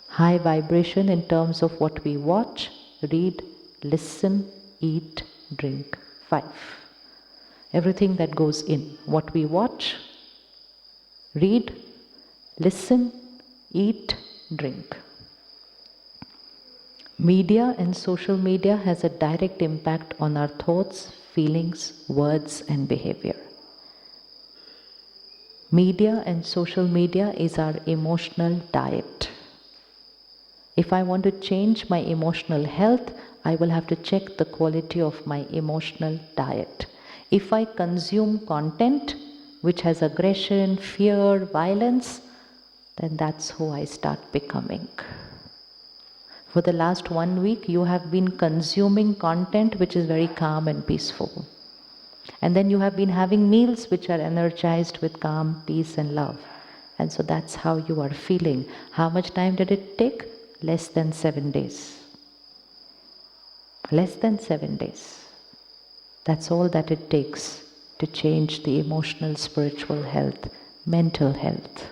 High vibration in terms of what we watch, read, listen, eat, drink. 5. Everything that goes in. What we watch, read, listen, eat, drink. Media and social media has a direct impact on our thoughts, feelings, words, and behavior. Media and social media is our emotional diet. If I want to change my emotional health, I will have to check the quality of my emotional diet. If I consume content which has aggression, fear, violence, then that's who I start becoming. For the last 1 week, you have been consuming content which is very calm and peaceful. And then you have been having meals which are energized with calm, peace, and love. And so that's how you are feeling. How much time did it take? Less than 7 days. Less than 7 days. That's all that it takes to change the emotional, spiritual health, mental health.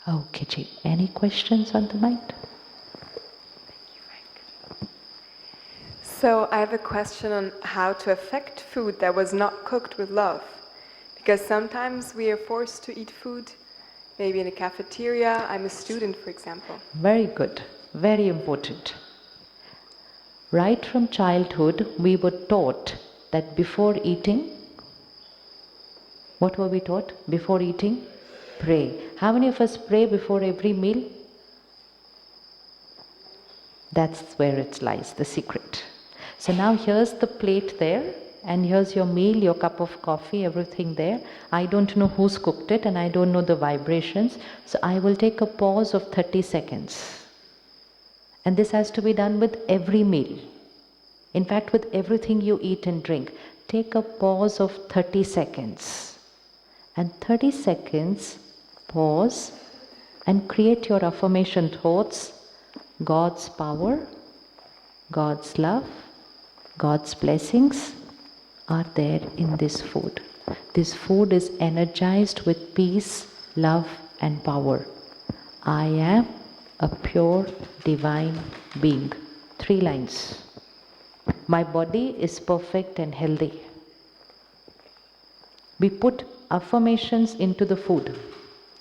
Okay, Ji. Any questions on the mind? So I have a question on how to affect food that was not cooked with love. Because sometimes we are forced to eat food, maybe in a cafeteria. I'm a student, for example. Very good. Very important. Right from childhood, we were taught that before eating, what were we taught? Before eating, pray. How many of us pray before every meal? That's where it lies, the secret. So now here's the plate there, and here's your meal, your cup of coffee, everything there. I don't know who's cooked it, and I don't know the vibrations. So I will take a pause of 30 seconds. And this has to be done with every meal. In fact, with everything you eat and drink. Take a pause of 30 seconds. And 30 seconds, pause, and create your affirmation thoughts. God's power, God's love, God's blessings are there in this food. This food is energized with peace, love, and power. I am a pure divine being. 3 lines. My body is perfect and healthy. We put affirmations into the food,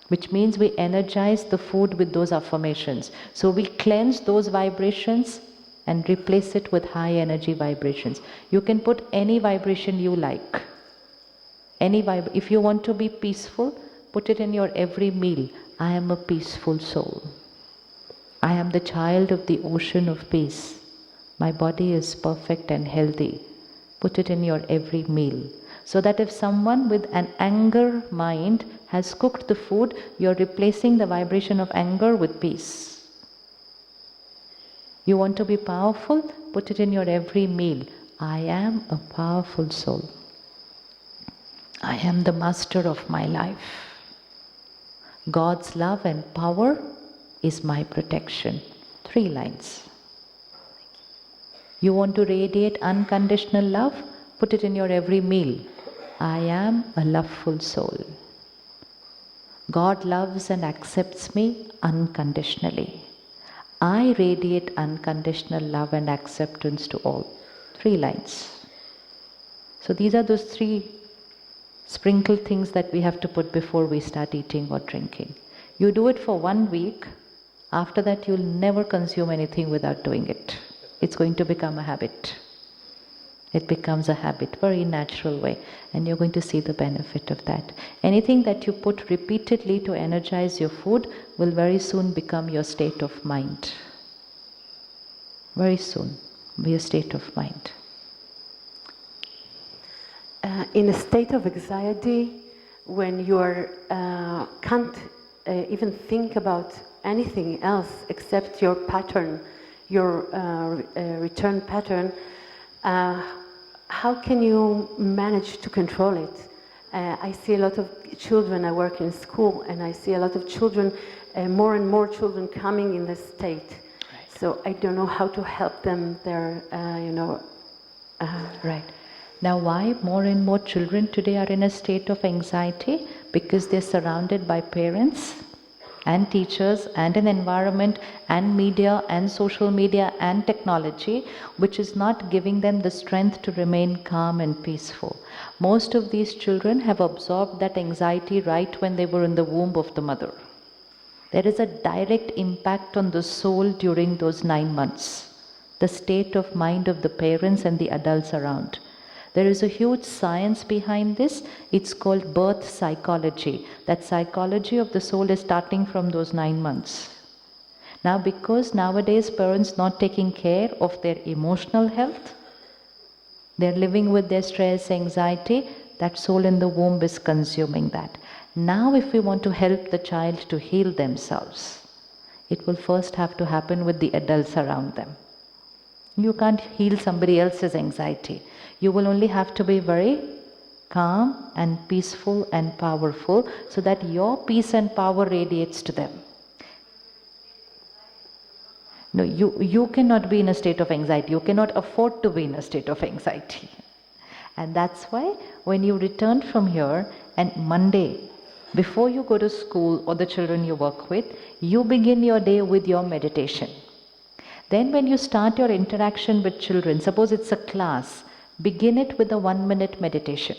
which means we energize the food with those affirmations. So we cleanse those vibrations and replace it with high energy vibrations. You can put any vibration you like. If you want to be peaceful, put it in your every meal. I am a peaceful soul. I am the child of the ocean of peace. My body is perfect and healthy. Put it in your every meal. So that if someone with an anger mind has cooked the food, you're replacing the vibration of anger with peace. You want to be powerful? Put it in your every meal. I am a powerful soul. I am the master of my life. God's love and power is my protection. 3 lines. You want to radiate unconditional love? Put it in your every meal. I am a loveful soul. God loves and accepts me unconditionally. I radiate unconditional love and acceptance to all. 3 lines. So these are those 3 sprinkled things that we have to put before we start eating or drinking. You do it for 1 week. After that, you'll never consume anything without doing it. It's going to become a habit. It becomes a habit, very natural way, and you're going to see the benefit of that. Anything that you put repeatedly to energize your food will very soon become your state of mind. Very soon, be a state of mind. In a state of anxiety, when you can't even think about anything else except your pattern, your return pattern, how can you manage to control it? I see a lot of children, I work in school, and I see a lot of children, more and more children coming in this state. Right. So I don't know how to help them there, Right. Now, why more and more children today are in a state of anxiety? Because they're surrounded by parents and teachers and an environment and media and social media and technology which is not giving them the strength to remain calm and peaceful. Most of these children have absorbed that anxiety right when they were in the womb of the mother. There is a direct impact on the soul during those 9 months, the state of mind of the parents and the adults around. There is a huge science behind this. It's called birth psychology. That psychology of the soul is starting from those 9 months. Now, because nowadays parents not taking care of their emotional health, they're living with their stress, anxiety, that soul in the womb is consuming that. Now, if we want to help the child to heal themselves, it will first have to happen with the adults around them. You can't heal somebody else's anxiety. You will only have to be very calm and peaceful and powerful so that your peace and power radiates to them. No, you cannot be in a state of anxiety. You cannot afford to be in a state of anxiety. And that's why when you return from here and Monday, before you go to school or the children you work with, you begin your day with your meditation. Then when you start your interaction with children, suppose it's a class, begin it with a 1-minute meditation.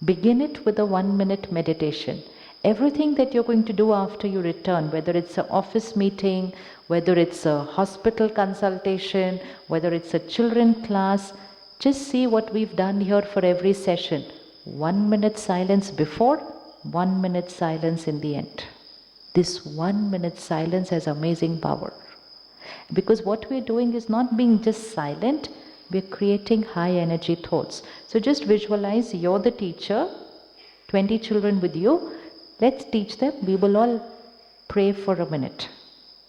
Begin it with a 1-minute meditation. Everything that you're going to do after you return, whether it's an office meeting, whether it's a hospital consultation, whether it's a children class, just see what we've done here for every session. 1 minute silence before, 1 minute silence in the end. This 1 minute silence has amazing power. Because what we're doing is not being just silent, we're creating high energy thoughts. So just visualize you're the teacher, 20 children with you. Let's teach them. We will all pray for a minute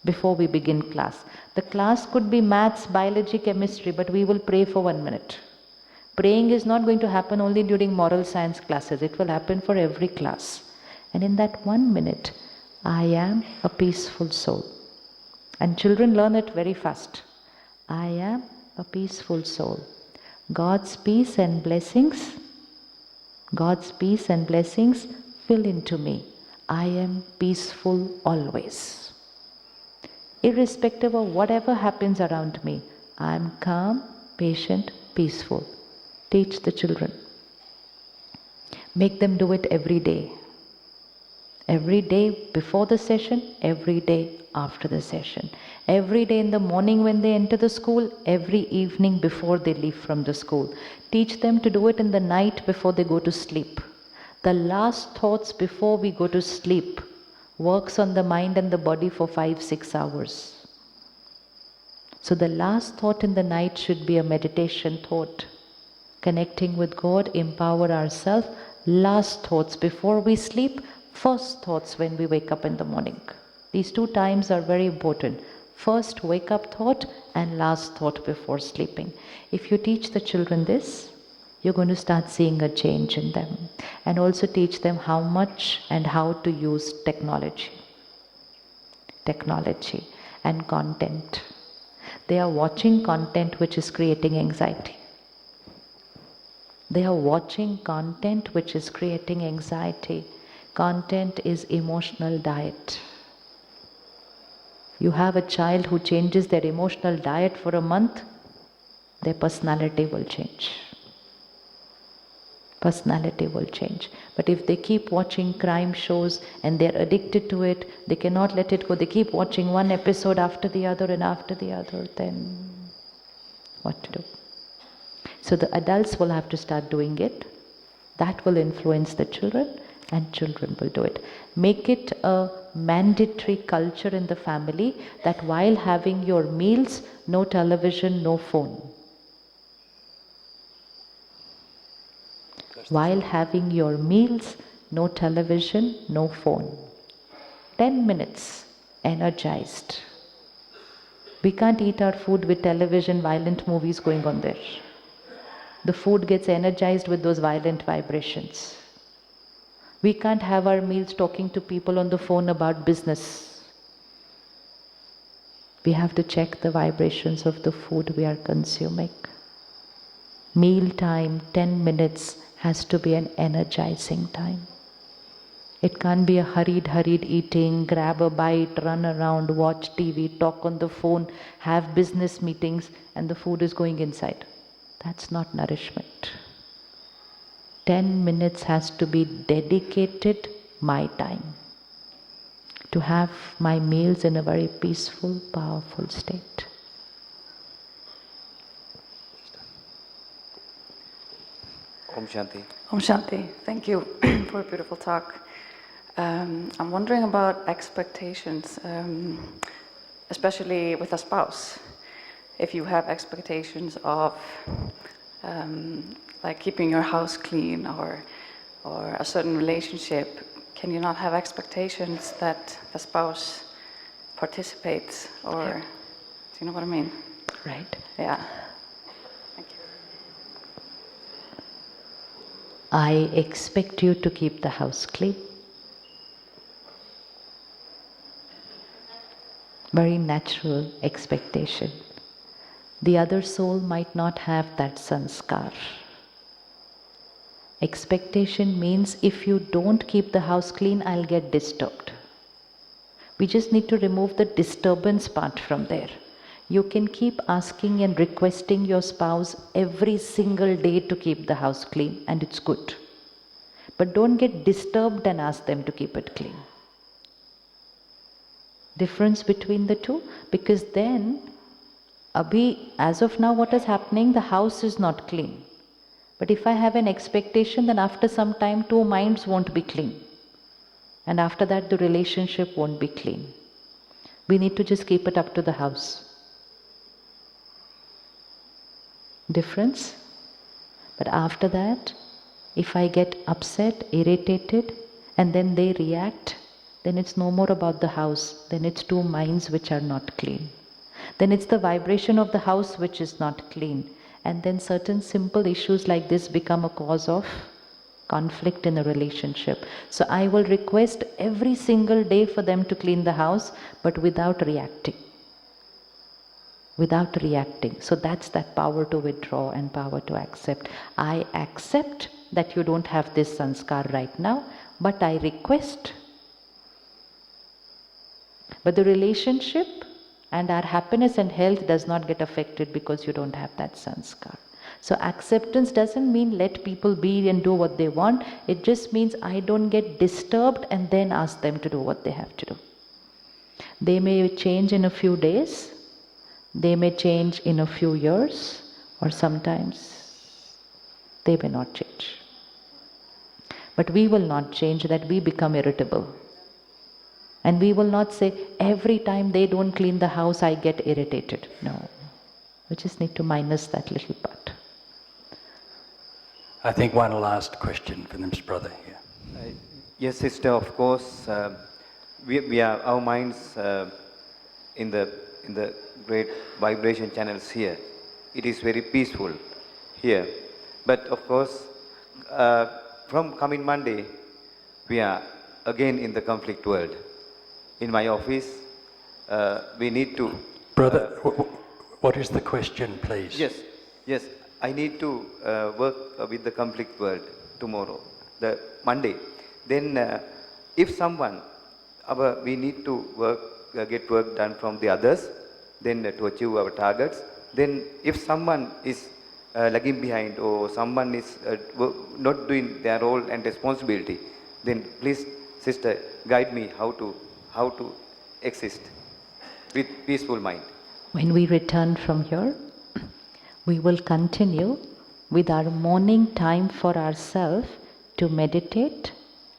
before we begin class. The class could be maths, biology, chemistry, but we will pray for 1 minute. Praying is not going to happen only during moral science classes. It will happen for every class. And in that 1 minute, I am a peaceful soul. And children learn it very fast. I am a peaceful soul. God's peace and blessings fill into me. I am peaceful always. Irrespective of whatever happens around me, I am calm, patient, peaceful. Teach the children. Make them do it every day. Every day before the session, every day after the session. Every day in the morning when they enter the school, every evening before they leave from the school. Teach them to do it in the night before they go to sleep. The last thoughts before we go to sleep works on the mind and the body for 5-6 hours. So the last thought in the night should be a meditation thought. Connecting with God, empower ourselves. Last thoughts before we sleep, first thoughts when we wake up in the morning. These 2 times are very important. First wake up thought and last thought before sleeping. If you teach the children this, you're going to start seeing a change in them. And also teach them how much and how to use technology. Technology and content. They are watching content which is creating anxiety. They are watching content which is creating anxiety. Content is emotional diet. You have a child who changes their emotional diet for a month, their personality will change. Personality will change. But if they keep watching crime shows and they're addicted to it, they cannot let it go, they keep watching one episode after the other and after the other, then what to do? So the adults will have to start doing it. That will influence the children and children will do it. Make it a mandatory culture in the family that while having your meals, no television, no phone. While having your meals, no television, no phone. 10 minutes, energized. We can't eat our food with television, violent movies going on there. The food gets energized with those violent vibrations. We can't have our meals talking to people on the phone about business. We have to check the vibrations of the food we are consuming. Meal time, 10 minutes, has to be an energizing time. It can't be a hurried eating, grab a bite, run around, watch TV, talk on the phone, have business meetings, and the food is going inside. That's not nourishment. 10 minutes has to be dedicated my time to have my meals in a very peaceful, powerful state. Om Shanti. Om Shanti. Thank you for a beautiful talk. I'm wondering about expectations, especially with a spouse. If you have expectations of like keeping your house clean or a certain relationship, can you not have expectations that the spouse participates or, do you know what I mean? Right. Yeah. Thank you. I expect you to keep the house clean. Very natural expectation. The other soul might not have that sanskar. Expectation means if you don't keep the house clean, I'll get disturbed. We just need to remove the disturbance part from there. You can keep asking and requesting your spouse every single day to keep the house clean, and it's good. But don't get disturbed and ask them to keep it clean. Difference between the two, because then, as of now, what is happening? The house is not clean. But if I have an expectation, then after some time, 2 minds won't be clean. And after that, the relationship won't be clean. We need to just keep it up to the house. Difference? But after that, if I get upset, irritated, and then they react, then it's no more about the house. Then it's 2 minds which are not clean. Then it's the vibration of the house which is not clean. And then certain simple issues like this become a cause of conflict in a relationship. So I will request every single day for them to clean the house, but without reacting. Without reacting. So that's that power to withdraw and power to accept. I accept that you don't have this sanskar right now, but I request. But the relationship And our happiness and health does not get affected because you don't have that sanskar. So acceptance doesn't mean let people be and do what they want. It just means I don't get disturbed and then ask them to do what they have to do. They may change in a few days, they may change in a few years, or sometimes they may not change. But we will not change that, we become irritable. And we will not say, every time they don't clean the house, I get irritated. No. We just need to minus that little part. I think one last question for this brother here. Yes, sister, of course, we are, our minds in the great vibration channels here. It is very peaceful here. But of course, from coming Monday, we are again in the conflict world. In my office, we need to... Brother, what is the question, please? Yes. I need to work with the conflict world tomorrow, the Monday. Then, if someone, we need to get work done from the others, then to achieve our targets. Then, if someone is lagging behind or someone is not doing their role and responsibility, then please, sister, guide me how to exist with peaceful mind. When we return from here, we will continue with our morning time for ourselves to meditate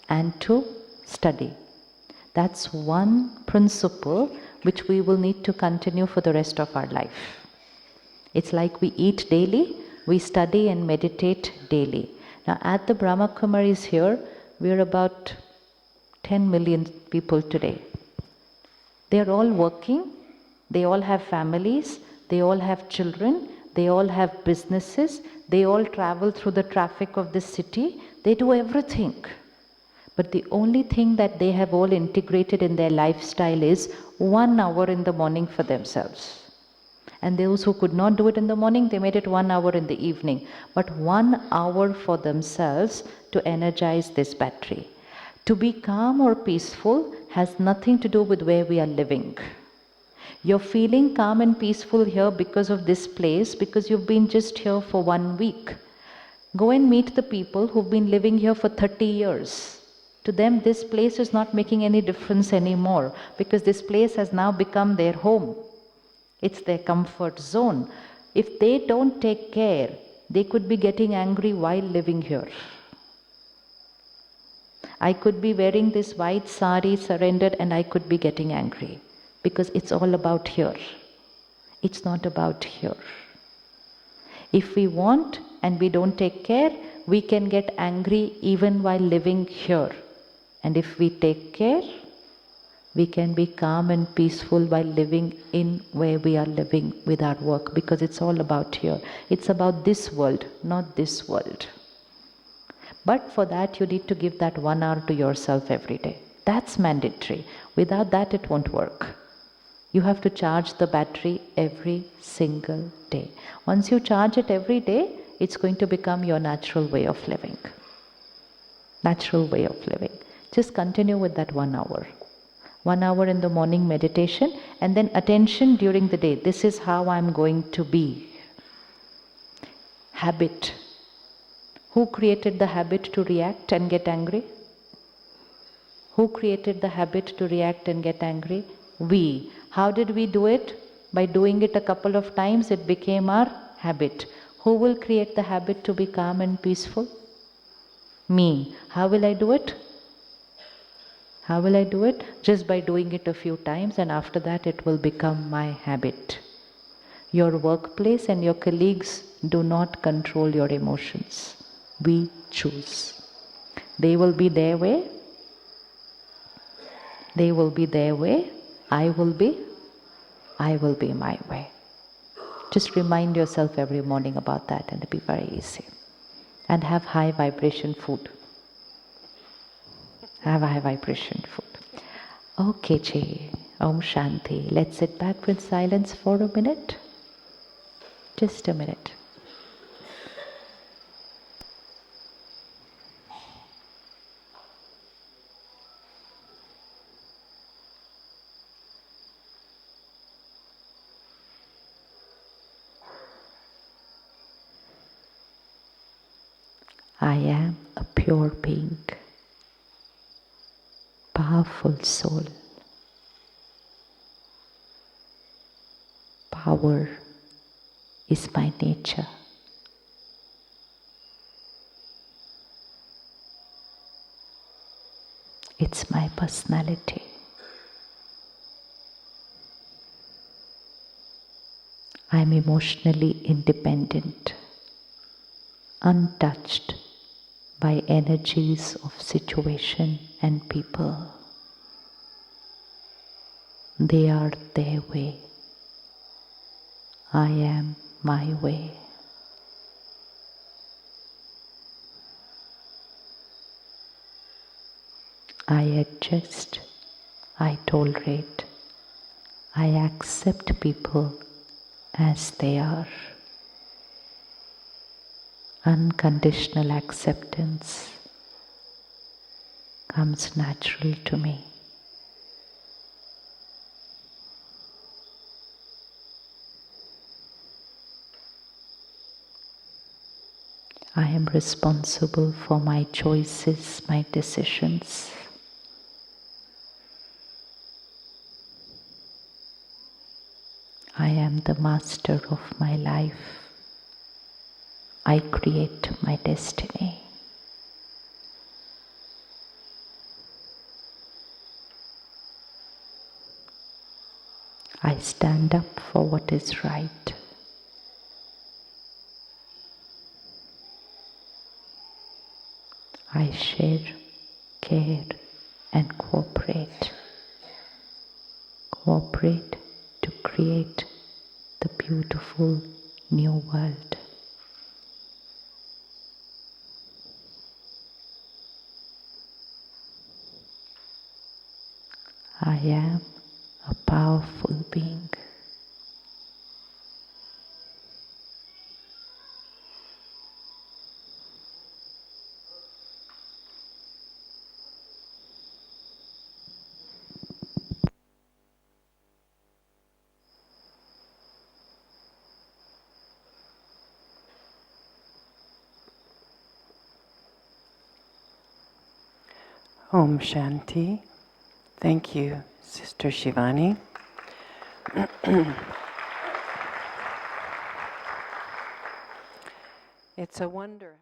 and to study. That's one principle which we will need to continue for the rest of our life. It's like we eat daily, we study and meditate daily. Now at the Brahma Kumaris here, we're about 10 million people today. They're all working, they all have families, they all have children, they all have businesses, they all travel through the traffic of this city, they do everything. But the only thing that they have all integrated in their lifestyle is 1 hour in the morning for themselves. And those who could not do it in the morning, they made it 1 hour in the evening. But 1 hour for themselves to energize this battery. To be calm or peaceful has nothing to do with where we are living. You're feeling calm and peaceful here because of this place, because you've been just here for 1 week. Go and meet the people who've been living here for 30 years. To them, this place is not making any difference anymore because this place has now become their home. It's their comfort zone. If they don't take care, they could be getting angry while living here. I could be wearing this white sari surrendered and I could be getting angry because it's all about here. It's not about here. If we want and we don't take care, we can get angry even while living here. And if we take care, we can be calm and peaceful while living in where we are living with our work, because it's all about here. It's about this world, not this world. But for that, you need to give that 1 hour to yourself every day. That's mandatory. Without that, it won't work. You have to charge the battery every single day. Once you charge it every day, it's going to become your natural way of living. Natural way of living. Just continue with that 1 hour. 1 hour in the morning meditation, and then attention during the day. This is how I'm going to be. Habit. Who created the habit to react and get angry? Who created the habit to react and get angry? We. How did we do it? By doing it a couple of times, it became our habit. Who will create the habit to be calm and peaceful? Me. How will I do it? How will I do it? Just by doing it a few times, and after that it will become my habit. Your workplace and your colleagues do not control your emotions. We choose. They will be their way. They will be their way. I will be my way. Just remind yourself every morning about that, and it'll be very easy. And have high vibration food. Have a high vibration food. Okay, Chi. Om Shanti. Let's sit back with silence for a minute. Just a minute. I am a pure being, powerful soul. Power is my nature. It's my personality. I'm emotionally independent, untouched by energies of situation and people. They are their way. I am my way. I adjust, I tolerate, I accept people as they are. Unconditional acceptance comes natural to me. I am responsible for my choices, my decisions. I am the master of my life. I create my destiny. I stand up for what is right. I share, care, and cooperate. Cooperate to create the beautiful new world. I am a powerful being. Om Shanti. Thank you, Sister Shivani. It's a wonder.